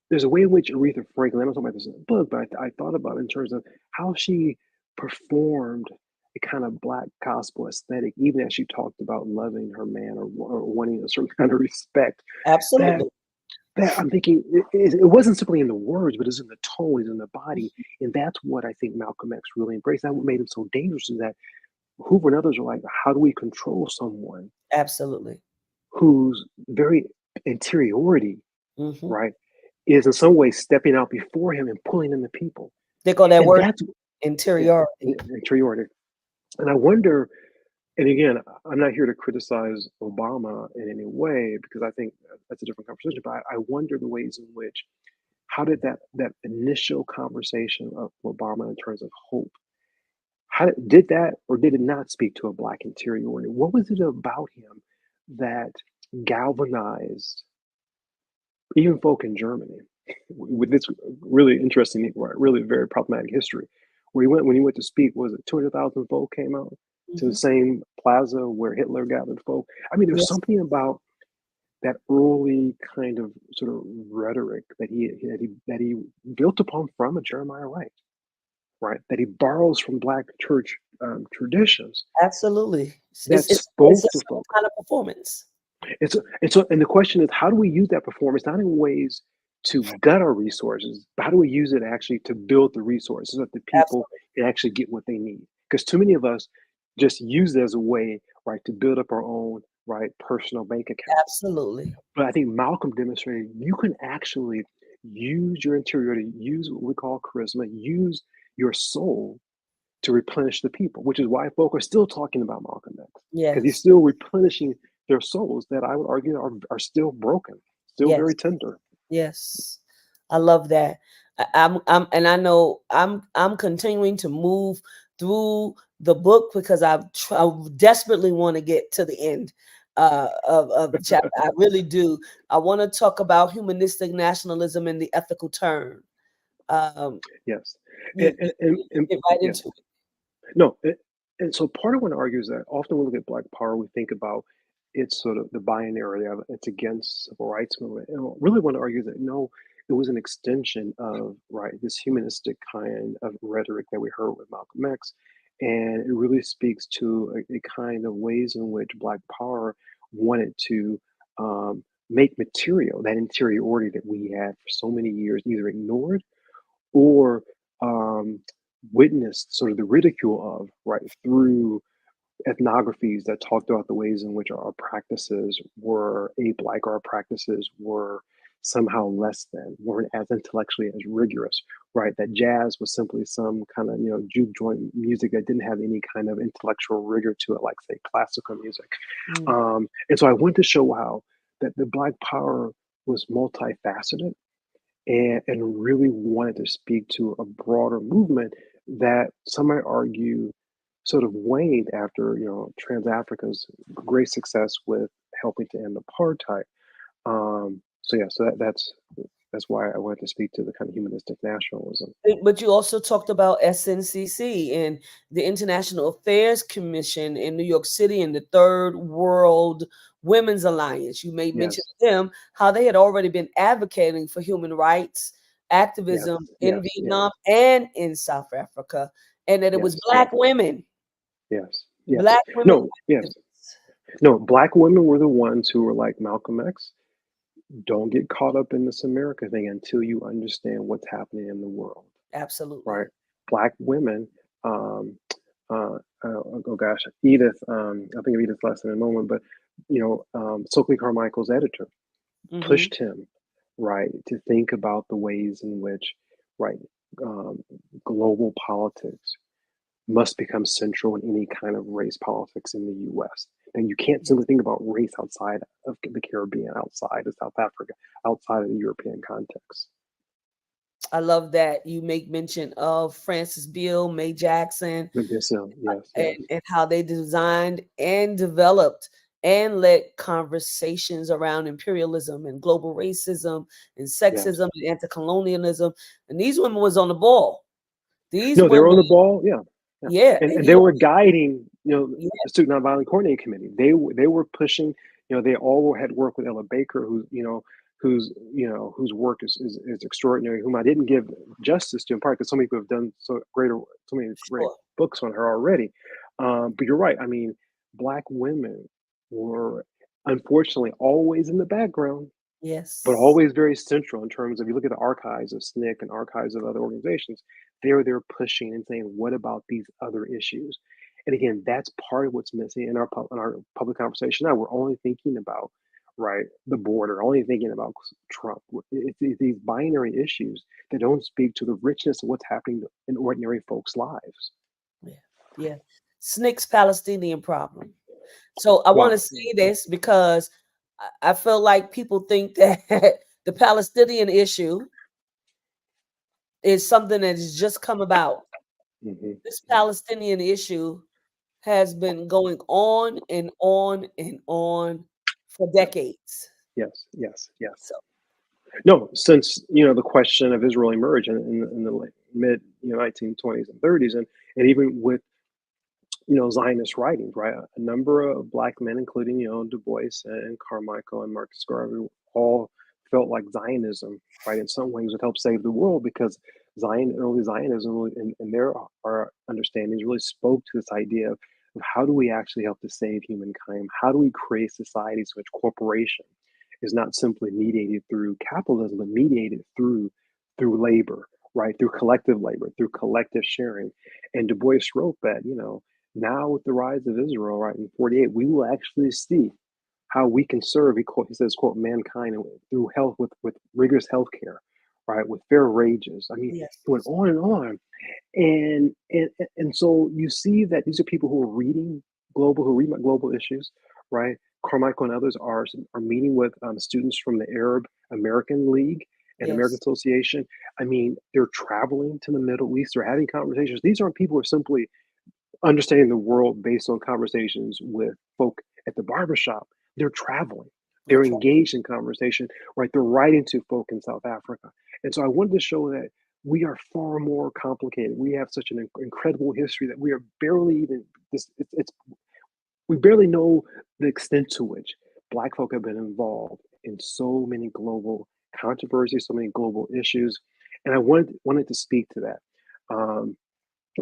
there's a way in which Aretha Franklin, I'm not talking about this in the book, but I thought about it in terms of how she performed a kind of Black gospel aesthetic, even as she talked about loving her man or wanting a certain kind of respect. Absolutely. That I'm thinking it wasn't simply in the words, but it's in the tone, it's in the body. And that's what I think Malcolm X really embraced. That's what made him so dangerous is that Hoover and others are like, how do we control someone Absolutely. whose very interiority, Mm-hmm. right, is in some way stepping out before him and pulling in the people. They call that And word that's interiority. interiority. And I wonder, and again, I'm not here to criticize Obama in any way because I think that's a different conversation. But I wonder the ways in which, how did that initial conversation of Obama in terms of hope, did that or did it not speak to a Black interiority? What was it about him that galvanized even folk in Germany with this really interesting, really very problematic history, where when he went to speak, was it 200,000 folk came out to the same plaza where Hitler gathered folk? I mean, there's Yes. something about that early kind of sort of rhetoric that he built upon from a Jeremiah Wright, right? That he borrows from Black church traditions Absolutely. that It's spoke a to certain folk. kind of performance. And the question is, how do we use that performance not in ways to gut our resources, but how do we use it actually to build the resources so that the people Absolutely. can actually get what they need? Because too many of us just use it as a way, right, to build up our own, right, personal bank account. Absolutely. But I think Malcolm demonstrated you can actually use your interiority, use what we call charisma, use your soul to replenish the people, which is why folk are still talking about Malcolm X, because he's Yes. still replenishing their souls that I would argue are still broken, still Yes. very tender. Yes. I love that. And I know I'm continuing to move through the book because I desperately want to get to the end of the chapter. I really do. I want to talk about humanistic nationalism and the ethical turn. Um, Yes, you, you, you get right yeah, into it. no, and so part of what argues that often when we look at Black Power, we think about it's sort of the binary of it's against civil rights movement, and really want to argue that no, it was an extension of right this humanistic kind of rhetoric that we heard with Malcolm X, and it really speaks to a kind of ways in which Black Power wanted to make material that interiority that we had for so many years either ignored or um, witnessed sort of the ridicule of, right, through ethnographies that talked about the ways in which our practices were ape-like, our practices were somehow less than, weren't as intellectually as rigorous, right? That jazz was simply some kind of, juke joint music that didn't have any kind of intellectual rigor to it, like say classical music. And so I wanted to show how that the Black Power was multifaceted and really wanted to speak to a broader movement that some might argue sort of waned after Trans-Africa's great success with helping to end apartheid. So that's why I wanted to speak to the kind of humanistic nationalism. But you also talked about SNCC and the International Affairs Commission in New York City and the Third World Women's Alliance. You made mention Yes, of them, how they had already been advocating for human rights yes, activism in yes, Vietnam yes, and in South Africa, and that it was yes, Black women, yes, yes. Black women No, yes. activists. No, Black women were the ones who were like Malcolm X. don't get caught up in this America thing until you understand what's happening in the world, Absolutely. right? Black women, um, oh gosh, Edith, I think of Edith's lesson in a moment, but Stokely Carmichael's editor Mm-hmm. pushed him, right, to think about the ways in which, right, um, global politics must become central in any kind of race politics in the U.S. And you can't simply think about race outside of the Caribbean, outside of South Africa, outside of the European context. I love that you make mention of Francis Beale, Mae Jackson, Yes, and how they designed and developed and led conversations around imperialism and global racism and yes. sexism and anti-colonialism. And these women was on the ball. These No, they were on women, the ball. Yeah, yeah. yeah, And, and and they you, were guiding, yeah, the Student Nonviolent Coordinating Committee. They were pushing. They all had worked with Ella Baker, whose work is extraordinary. Whom I didn't give justice to, in part because so many people have done so many great sure, books on her already. But you're right. I mean, Black women were unfortunately always in the background, but yes, always very central in terms of, you look at the archives of SNCC and archives of other organizations, they're pushing and saying, what about these other issues? And again, that's part of what's missing in our public conversation now. We're only thinking about, right, the border, only thinking about Trump. It's these binary issues that don't speak to the richness of what's happening in ordinary folks' lives. yeah, yeah. SNCC's Palestinian problem. So I want to Wow. say this because I feel like people think that the Palestinian issue is something that has just come about. Hmm. This Palestinian issue has been going on and on and on for decades. Yes, yes, yes. So No, since the question of Israel emerged in the mid 1920s and 30s, and even with Zionist writings, right? A number of Black men, including Du Bois and Carmichael and Marcus Garvey, all felt like Zionism, right, in some ways would help save the world, because early Zionism, really, in their our understandings, really spoke to this idea of how do we actually help to save humankind? How do we create societies in which cooperation is not simply mediated through capitalism, but mediated through labor, right? Through collective labor, through collective sharing. And Du Bois wrote that, now with the rise of Israel, right, in 48, we will actually see how we can serve, he says, quote, mankind through health, with rigorous health care, right, with fair wages. I mean, yes, he went on and on. And so you see that these are people who are who read about global issues, right? Carmichael and others are meeting with students from the Arab American League and American yes, Association. I mean, they're traveling to the Middle East. They're having conversations. These aren't people who are simply understanding the world based on conversations with folk at the barbershop. They're traveling. They're that's right. engaged in conversation, right? They're writing to folk in South Africa. And so I wanted to show that we are far more complicated. We have such an incredible history that we are barely even we barely know the extent to which Black folk have been involved in so many global controversies, so many global issues. And I wanted to speak to that. Um,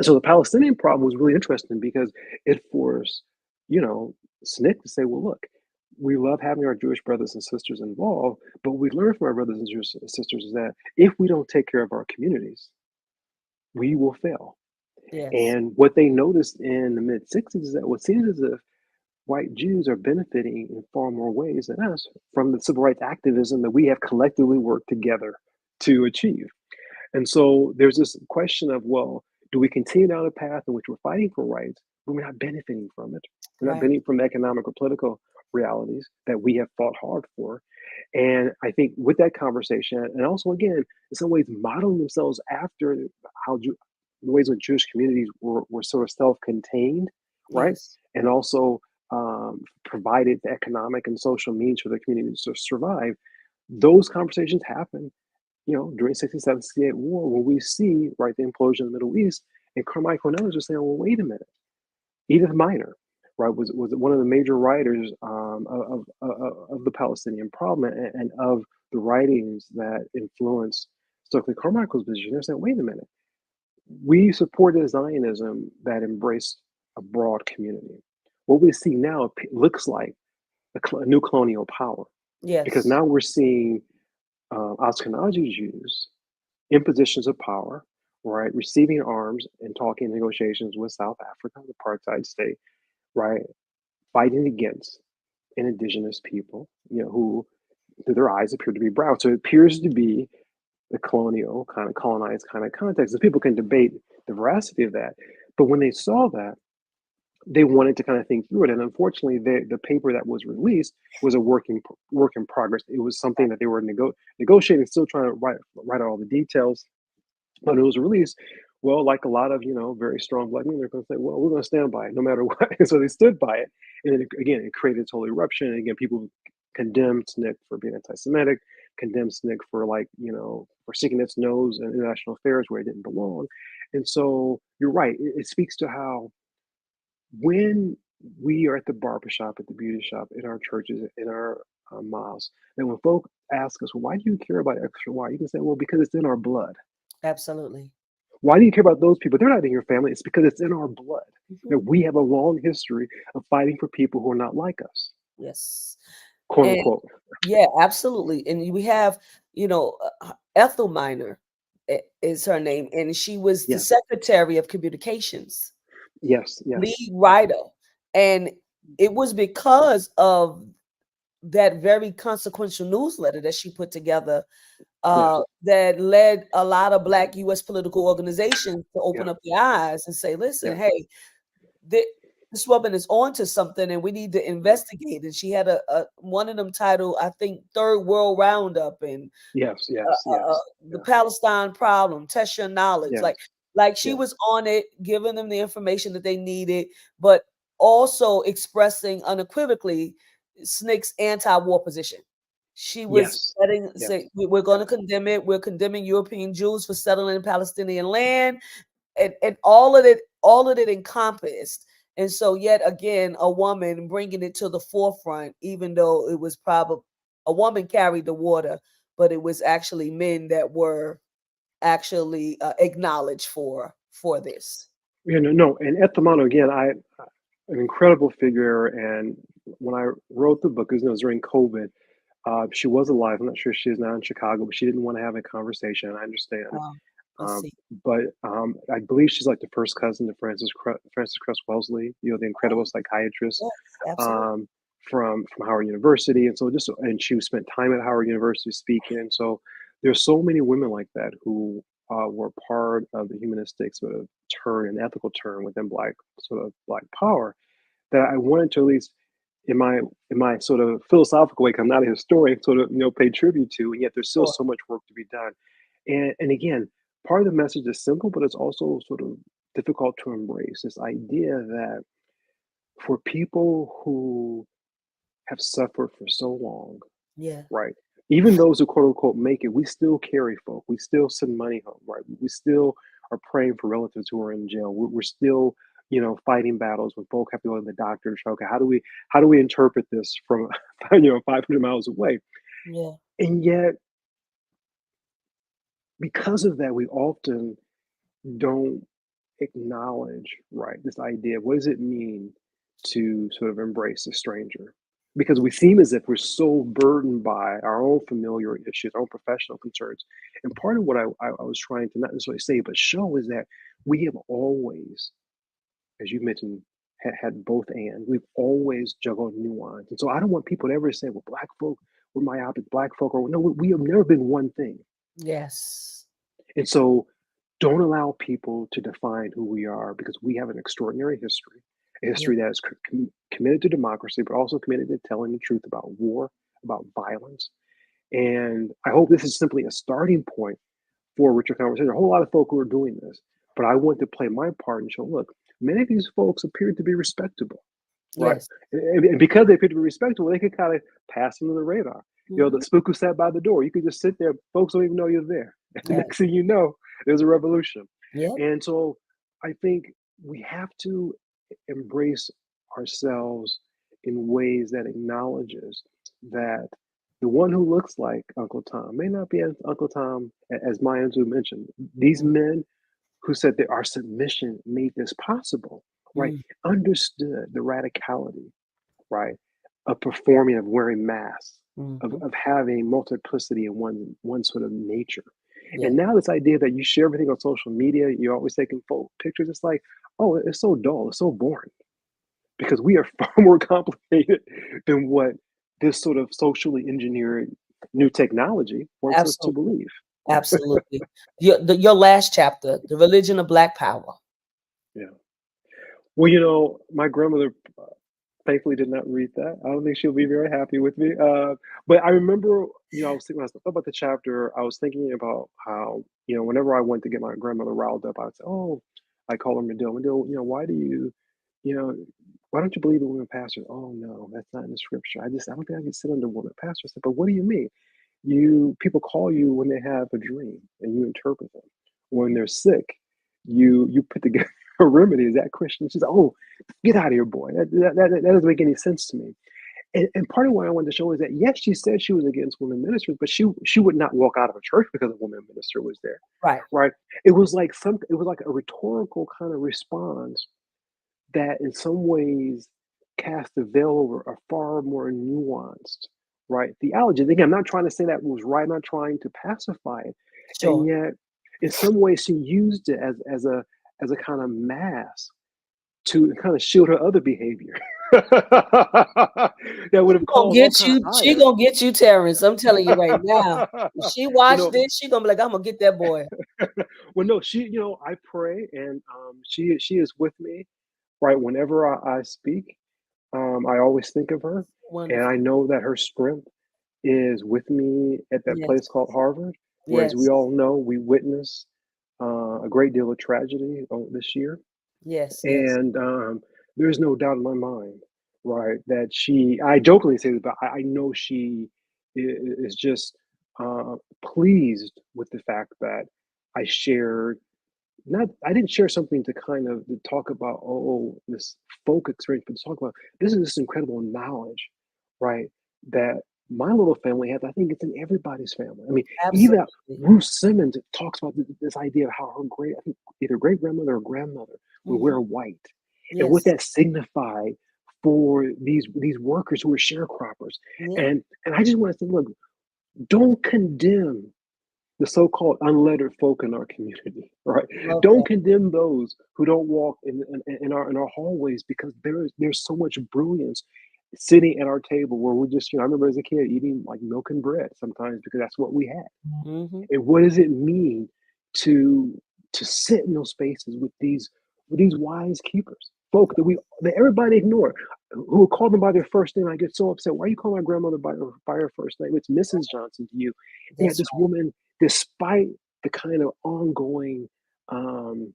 so the Palestinian problem was really interesting because it forced, you know, SNCC to say, well, look, we love having our Jewish brothers and sisters involved, but we learned from our brothers and sisters is that if we don't take care of our communities, we will fail. Yes, And what they noticed in the mid 60s is that what seems as if white Jews are benefiting in far more ways than us from the civil rights activism that we have collectively worked together to achieve. And so there's this question of, well, do we continue down a path in which we're fighting for rights, but we're not benefiting from it? We're not right, benefiting from the economic or political realities that we have fought hard for. And I think with that conversation, and also again, in some ways modeling themselves after the ways in Jewish communities were sort of self-contained, right? yes, And also provided the economic and social means for the communities to survive. Those conversations happen during 67, 68 war, when we see, right, the implosion in the Middle East, and Carmichael and others are saying, well, wait a minute. Edith Minor, right, was one of the major writers of the Palestinian problem, and of the writings that influenced Stokely Carmichael's vision. They're saying, wait a minute. We supported a Zionism that embraced a broad community. What we see now looks like a new colonial power. Because Yes. now we're seeing Ashkenazi Jews in positions of power, right, receiving arms and talking negotiations with South Africa, the apartheid state, right, fighting against an indigenous people, who through their eyes appear to be brown. So it appears to be the colonial kind of colonized kind of context. And people can debate the veracity of that. But when they saw that, they wanted to kind of think through it. And unfortunately, the paper that was released was a work in progress. It was something that they were negotiating, still trying to write out all the details. When it was released, well, like a lot of very strong black men, they're going to say, "Well, we're going to stand by it no matter what." And so they stood by it, and then again, it created a total eruption. And again, people condemned SNCC for being anti-Semitic, condemned SNCC for for sticking its nose in international affairs where it didn't belong. And so you're right. It speaks to how when we are at the barbershop, at the beauty shop, in our churches, in our mosques, that when folk ask us, "Well, why do you care about X or Y?" You can say, "Well, because it's in our blood." Absolutely. Why do you care about those people? They're not in your family. It's because it's in our blood. That Mhm. we have a long history of fighting for people who are not like us, Yes. quote And unquote. yeah, absolutely. And we have, Ethel Minor is her name, and she was the Yes, Secretary of Communications, yes, yes, lead writer. And it was because of that very consequential newsletter that she put together yes, that led a lot of Black U.S. political organizations to open yeah, up their eyes and say, listen, yeah, hey, this woman is onto something and we need to investigate. And she had a one of them titled, I think, Third World Roundup and yes, uh, yes, uh, uh, yes, the yeah, Palestine problem, test your knowledge. yes, Like she yes, was on it, giving them the information that they needed, but also expressing unequivocally SNCC's anti-war position. She was yes, letting yes, say we're going to yes, condemn it. We're condemning European Jews for settling Palestinian land, and all of it encompassed. And so yet again, a woman bringing it to the forefront, even though it was probably a woman carried the water, but it was actually men that were actually acknowledged for this. No, and Ethamano again, an incredible figure. And when I wrote the book, because it was during COVID, she was alive. I'm not sure if she is now in Chicago, but she didn't want to have a conversation. I understand. Um, I Um, see. but I believe she's like the first cousin to Francis Cress Wellesley, the Oh, incredible psychiatrist yes, absolutely. um, from Howard University, and so and she spent time at Howard University speaking, and so there's so many women like that who were part of the humanistic sort of turn and ethical turn within Black power that I wanted to at least in my sort of philosophical way, 'cause I'm not a historian, sort of pay tribute to, and yet there's still Sure. so much work to be done. And again, part of the message is simple, but it's also sort of difficult to embrace. This idea that for people who have suffered for so long, Yeah. right? Even those who quote unquote make it, we still carry folk. We still send money home, right? We still are praying for relatives who are in jail. We're still, fighting battles when folk have to go to the doctor to try, okay, how do we interpret this from 500 miles away? Yeah. And yet, because of that, we often don't acknowledge, right, this idea of what does it mean to sort of embrace a stranger? Because we seem as if we're so burdened by our own familiar issues, our own professional concerns. And part of what I was trying to not necessarily say, but show is that we have always, as you mentioned, had both and we've always juggled nuance. And so I don't want people to ever say, well, Black folk were myopic, Black folk, or no, we have never been one thing. Yes. And so don't allow people to define who we are because we have an extraordinary history, a Yeah. history that is committed to democracy, but also committed to telling the truth about war, about violence. And I hope this is simply a starting point for a richer conversation. A whole lot of folk who are doing this, but I want to play my part and show, look, many of these folks appear to be respectable, right? Yes. And because they appear to be respectable, they can kind of pass under the radar. The Hmm. spook who sat by the door, you could just sit there, folks don't even know you're there. And the Yeah. next thing you know, there's a revolution. Yeah. And so I think we have to embrace ourselves in ways that acknowledges that the one who looks like Uncle Tom may not be as Uncle Tom as Maya Angelou mentioned. These Mm, men who said that our submission made this possible, right? mm, Understood the radicality, right, of performing, of wearing masks, of having multiplicity in one sort of nature. Yeah. And now this idea that you share everything on social media, you're always taking pictures, it's like, oh, it's so dull, it's so boring. Because we are far more complicated than what this sort of socially engineered new technology wants us to Absolutely. believe. Absolutely. Your last chapter, The Religion of Black Power. Yeah. Well, my grandmother thankfully did not read that. I don't think she'll be very happy with me. But I remember, I was thinking when I thought about the chapter, I was thinking about how, whenever I went to get my grandmother riled up, I would say, oh, I call her Medill. Medill, why do you know, why don't you believe in women pastors? Oh no, that's not in the scripture. I don't think I can sit under women pastors. I said, but what do you mean? People call you when they have a dream and you interpret them. When they're sick, you put together a remedy. Is that Christian? She's like, oh, get out of here, boy. That doesn't make any sense to me. And part of what I wanted to show is that yes, she said she was against women ministers, but she would not walk out of a church because a woman minister was there. Right. Right. It was like a rhetorical kind of response that in some ways cast a veil over a far more nuanced, right, theology. Again, I'm not trying to say that was right, I'm not trying to pacify it. And Sure. yet, in some ways, she used it as a kind of mask to kind of shield her other behavior. That would have caused all kind of She ire. gonna get you, Terrence. I'm telling you right now. If she Well, watched no, this, she gonna be like, I'm gonna get that boy. well, no, I pray, and she is with me, right? Whenever I speak, I always think of her, and I Wonderful. know that her strength is with me at that Yes. place called Harvard, where, as we Yes. all know, we witnessed a great deal of tragedy this year. Yes. Yes. And there's no doubt in my mind, right, that I jokingly say this, but I know she is just pleased with the fact that I shared not I didn't share something to kind of to talk about, oh, this folk experience, but to talk about this is this incredible knowledge, right? That my little family has. I think it's in everybody's family. I mean, even Absolutely. Ruth Simmons talks about this idea of how her I think either great grandmother or grandmother would wear white, and what Yes. that signified for these workers who were sharecroppers. Yeah. And I just want to say, look, don't condemn the so-called unlettered folk in our community, right? Love Don't that. condemn those who don't walk in our hallways, because there's so much brilliance sitting at our table where we're just, I remember as a kid eating like milk and bread sometimes because that's what we had. Mm-hmm. And what does it mean to sit in those spaces with these wise keepers, folk that everybody ignore, who will call them by their first name? I get so upset. Why are you calling my grandmother by her first name? It's Mrs. Johnson to you. And yet That's this woman, despite the kind of ongoing um,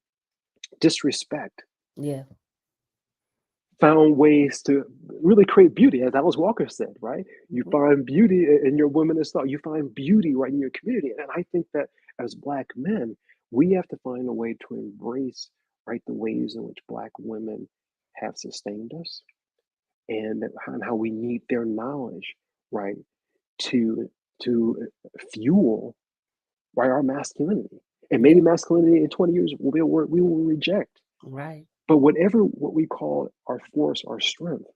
disrespect, right. Yeah. found ways to really create beauty, as Alice Walker said, right? You Mhm. find beauty in your womanist thought. You find beauty right in your community. And I think that as Black men, we have to find a way to embrace, right, the ways in which Black women have sustained us, and how we need their knowledge, right, to fuel, right, our masculinity. And Yeah. maybe masculinity in 20 years will be a word we will reject. Right. But what we call our force, our strength,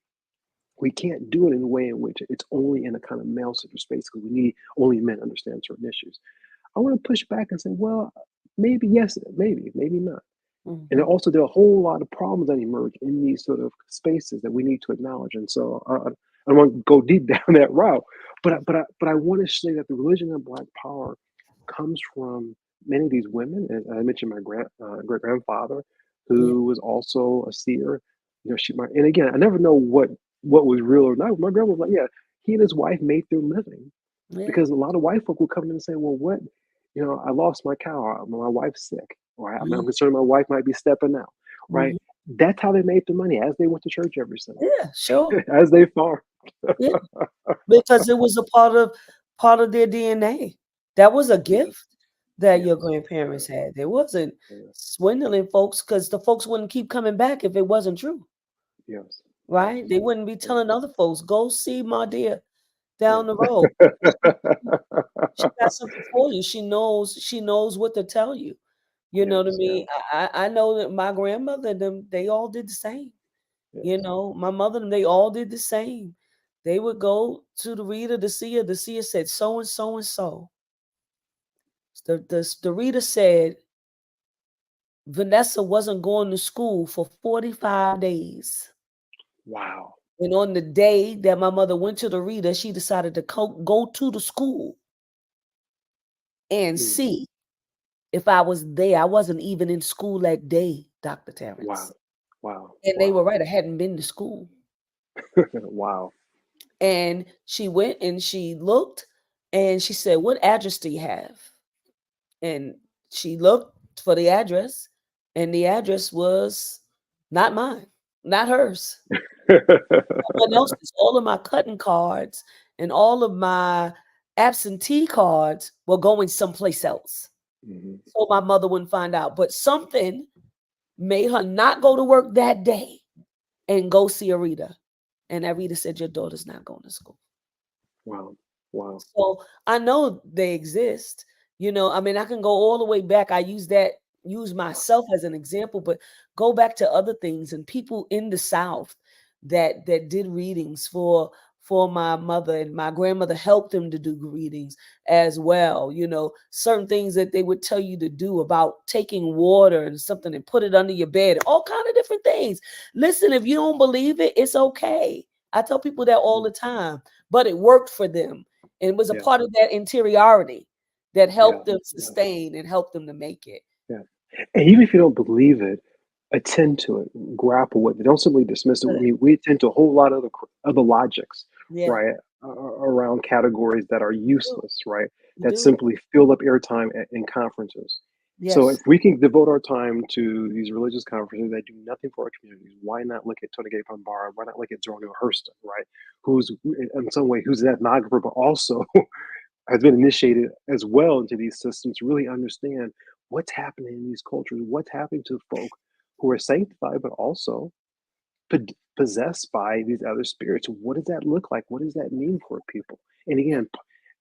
we can't do it in a way in which it's only in a kind of male-centered space because we need only men understand certain issues. I want to push back and say, well, maybe yes, maybe not. And Mm-hmm. also, there are a whole lot of problems that emerge in these sort of spaces that we need to acknowledge. And so, I don't want to go deep down that route, but I want to say that the religion of Black power comes from many of these women. And I mentioned my great grandfather, Yeah. who was also a seer. And again, I never know what was real or not. My grandma was like, yeah, he and his wife made their living, Yeah. because a lot of white folk would come in and say, well, what, I lost my cow, my wife's sick, or I'm concerned my wife might be stepping out, right? Mm-hmm. That's how they made their money, as they went to church every Sunday, Yeah. Sure. as they farmed. Yeah. Because it was a part of their DNA. That was a Yes, gift that yes, your grandparents yes, had. They wasn't yes, swindling folks because the folks wouldn't keep coming back if it wasn't true. yes, Right? They yes, wouldn't be yes, telling other folks, go see my dear yes. down the road. She got something for you. She knows what to tell you. You know what I Yes, mean? yes, I know that my grandmother and them, they all did the same. You yes, know, my mother and them, they all did the same. They would go to the reader, the seer. The seer said so and so and so. The reader said Vanessa wasn't going to school for 45 days. Wow. And on the day that my mother went to the reader, she decided to go to the school and see if I was there. I wasn't even in school that day, Dr. Terrence. Wow. Wow. And they were right. I hadn't been to school. Wow. And she went and she looked and she said, "What address do you have?" And she looked for the address, and the address was not mine, not hers. Someone else's. All of my cutting cards and all of my absentee cards were going someplace else. So my mother wouldn't find out. But something made her not go to work that day and go see a reader. And that reader said, "Your daughter's not going to school." Wow. Wow. So I know they exist. I mean, I can go all the way back. I use myself as an example, but go back to other things and people in the South that did readings for my mother, and my grandmother helped them to do readings as well. Certain things that they would tell you to do about taking water and something and put it under your bed, all kind of different things. Listen, if you don't believe it, it's okay. I tell people that all the time, but it worked for them. And it was a part of that interiority that helped them sustain and helped them to make it. Yeah. And even if you don't believe it, attend to it, grapple with it. Don't simply dismiss it. We attend to a whole lot of other logics, right, around categories that are useless, right, that simply fill up airtime in conferences. So if we can devote our time to these religious conferences that do nothing for our communities, why not look at Tony Gay Bombara? Why not look at Zora Neale Hurston, right? Who's in some way who's an ethnographer, but also has been initiated as well into these systems to really understand what's happening in these cultures, what's happening to folk who are sanctified, but also possessed by these other spirits. What does that look like? What does that mean for people? And again,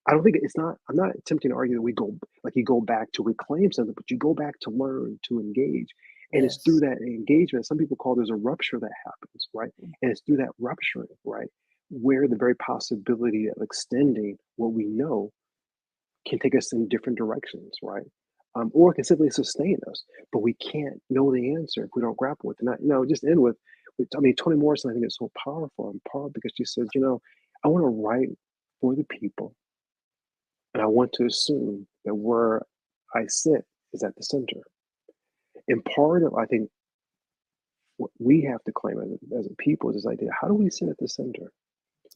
I don't think I'm not attempting to argue that you go back to reclaim something, but you go back to learn, to engage. And it's through that engagement, some people call there's a rupture that happens, right? And it's through that rupturing, right, where the very possibility of extending what we know can take us in different directions, right? Or it can simply sustain us, but we can't know the answer if we don't grapple with it. And just end with, Toni Morrison, I think is so powerful, in part because she says, I want to write for the people, and I want to assume that where I sit is at the center. And part of, I think, what we have to claim as a people is this idea: how do we sit at the center?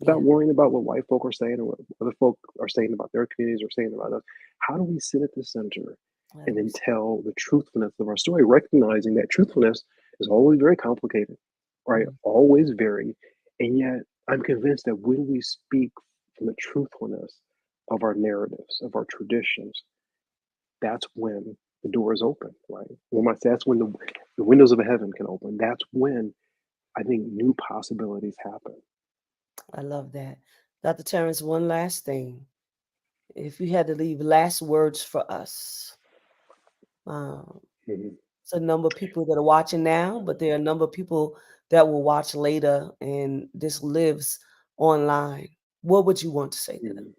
Without worrying about what white folk are saying or what other folk are saying about their communities or saying about us. How do we sit at the center and then tell the truthfulness of our story, recognizing that truthfulness is always very complicated, right? Always varied. And yet I'm convinced that when we speak from the truthfulness of our narratives, of our traditions, that's when the door is open, right? That's when the windows of heaven can open. That's when I think new possibilities happen. I love that. Dr. Terrence, one last thing. If you had to leave last words for us, it's a number of people that are watching now, but there are a number of people that will watch later, and this lives online. What would you want to say to them?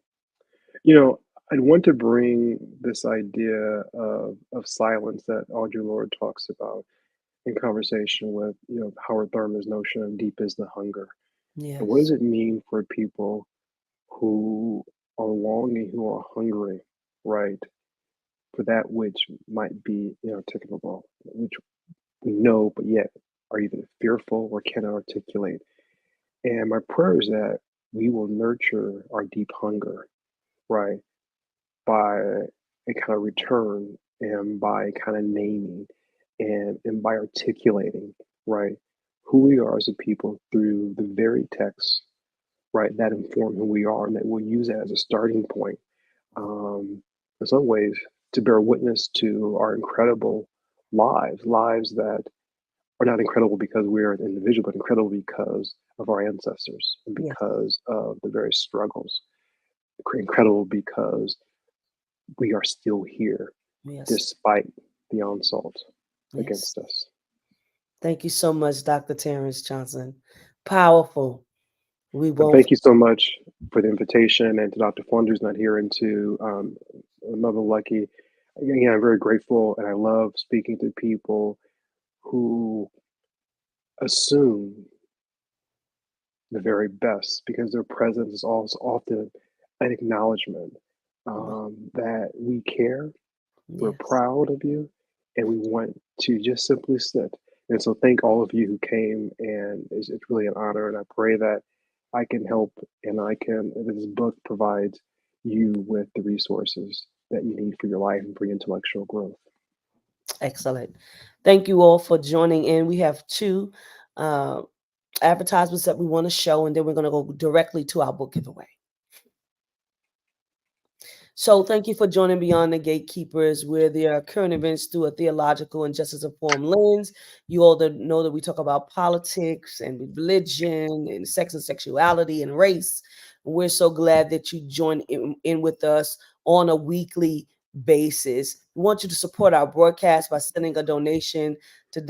I'd want to bring this idea of silence that Audre Lorde talks about in conversation with, Howard Thurman's notion of deep is the hunger. Yes. And what does it mean for people who are longing, who are hungry, right, for that which might be inarticulable, which we know, but yet are either fearful or cannot articulate. And my prayer is that we will nurture our deep hunger, right, by a kind of return and by kind of naming and by articulating, right, who we are as a people through the very texts, right, that inform who we are and that we'll use that as a starting point. In some ways, to bear witness to our incredible lives that are not incredible because we're an individual, but incredible because of our ancestors and because of the various struggles. Incredible because we are still here despite the onslaught against us. Thank you so much, Dr. Terrence Johnson. Powerful. We But won't. thank you so much for the invitation, and to Dr. Flunder, who's not here, and to Mother Lucky. Again, I'm very grateful, and I love speaking to people who assume the very best, because their presence is also often an acknowledgement that we care, we're Yes. proud of you, and we want to just simply sit. And so, thank all of you who came, and it's really an honor. And I pray that I can help, and this book provides you with the resources that you need for your life and for your intellectual growth. Excellent. Thank you all for joining in. We have two advertisements that we want to show, and then we're going to go directly to our book giveaway. So thank you for joining Beyond the Gatekeepers, where there are current events through a theological and justice-informed lens. You all know that we talk about politics and religion and sex and sexuality and race. We're so glad that you join in with us on a weekly basis. We want you to support our broadcast by sending a donation to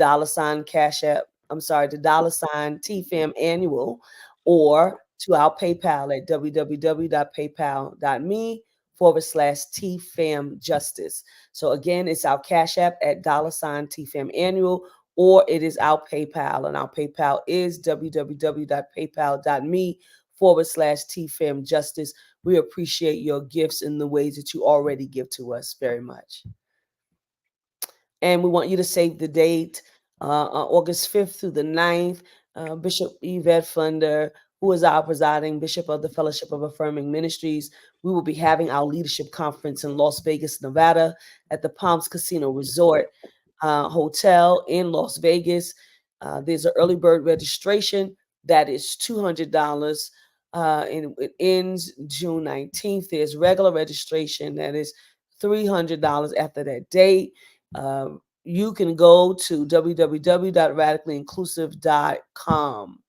$Cash App. I'm sorry, to $TFAM Annual, or to our PayPal at www.paypal.me/TFAM Justice. So again, it's our Cash App at $TFAM Annual, or it is our PayPal, and our PayPal is www.paypal.me/TFAM Justice. We appreciate your gifts in the ways that you already give to us very much. And we want you to save the date, August 5th through the 9th. Bishop Yvette Flunder, who is our presiding bishop of the Fellowship of Affirming Ministries, we will be having our leadership conference in Las Vegas, Nevada, at the Palms Casino Resort Hotel in Las Vegas. There's an early bird registration that is $200, and it ends June 19th. There's regular registration that is $300 after that date. You can go to www.radicallyinclusive.com.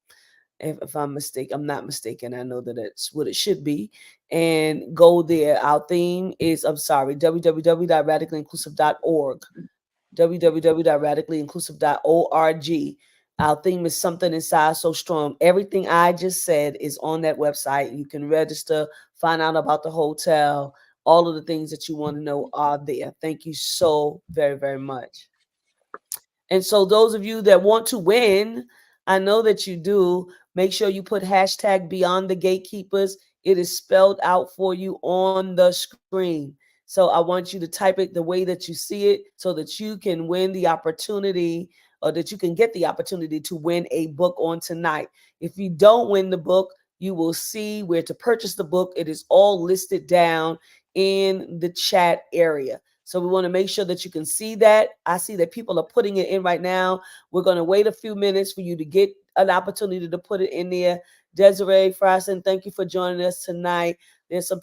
If I'm not mistaken, I know that that's what it should be. And go there. Our theme is, www.radicallyinclusive.org. www.radicallyinclusive.org. Our theme is Something Inside So Strong. Everything I just said is on that website. You can register, find out about the hotel. All of the things that you want to know are there. Thank you so very, very much. And so those of you that want to win, I know that you do, make sure you put hashtag Beyond the Gatekeepers. It is spelled out for you on the screen. So I want you to type it the way that you see it so that you can win the opportunity, or that you can get the opportunity to win a book on tonight. If you don't win the book, you will see where to purchase the book. It is all listed down in the chat area. So we want to make sure that you can see that. I see that people are putting it in right now. We're going to wait a few minutes for you to get an opportunity to put it in there. Desiree Frison, thank you for joining us tonight. There's some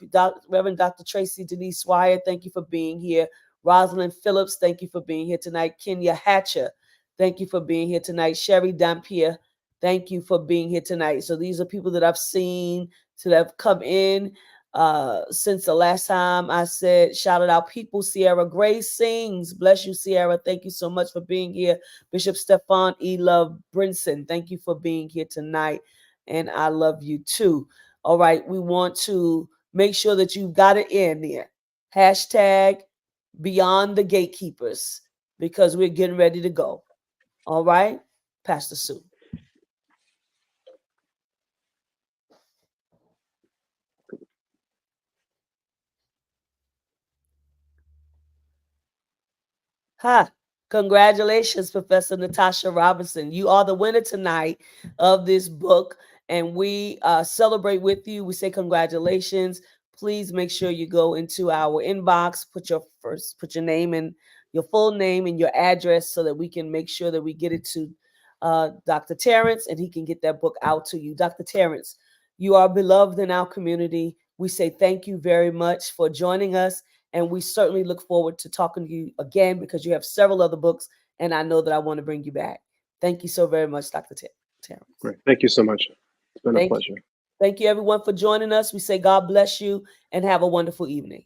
Reverend Dr. Tracy Denise Swire, thank you for being here. Rosalind Phillips, thank you for being here tonight. Kenya Hatcher, thank you for being here tonight. Sherry Dampier, thank you for being here tonight. So these are people that I've seen that have come in since the last time I said, shouted out people. Sierra Grace sings. Bless you, Sierra. Thank you so much for being here. Bishop Stefan E. Love Brinson, thank you for being here tonight. And I love you too. All right. We want to make sure that you've got it in there. Hashtag Beyond the Gatekeepers, because we're getting ready to go. All right. Pastor Sue. Ha! Congratulations, Professor Natasha Robinson. You are the winner tonight of this book, and we celebrate with you. We say congratulations. Please make sure you go into our inbox, put your name and your full name and your address so that we can make sure that we get it to Dr. Terrence, and he can get that book out to you. Dr. Terrence, you are beloved in our community. We say thank you very much for joining us. And we certainly look forward to talking to you again, because you have several other books, and I know that I want to bring you back. Thank you so very much, Dr. Terrence. Great. Thank you so much. It's been a pleasure. Thank you, everyone, for joining us. We say God bless you and have a wonderful evening.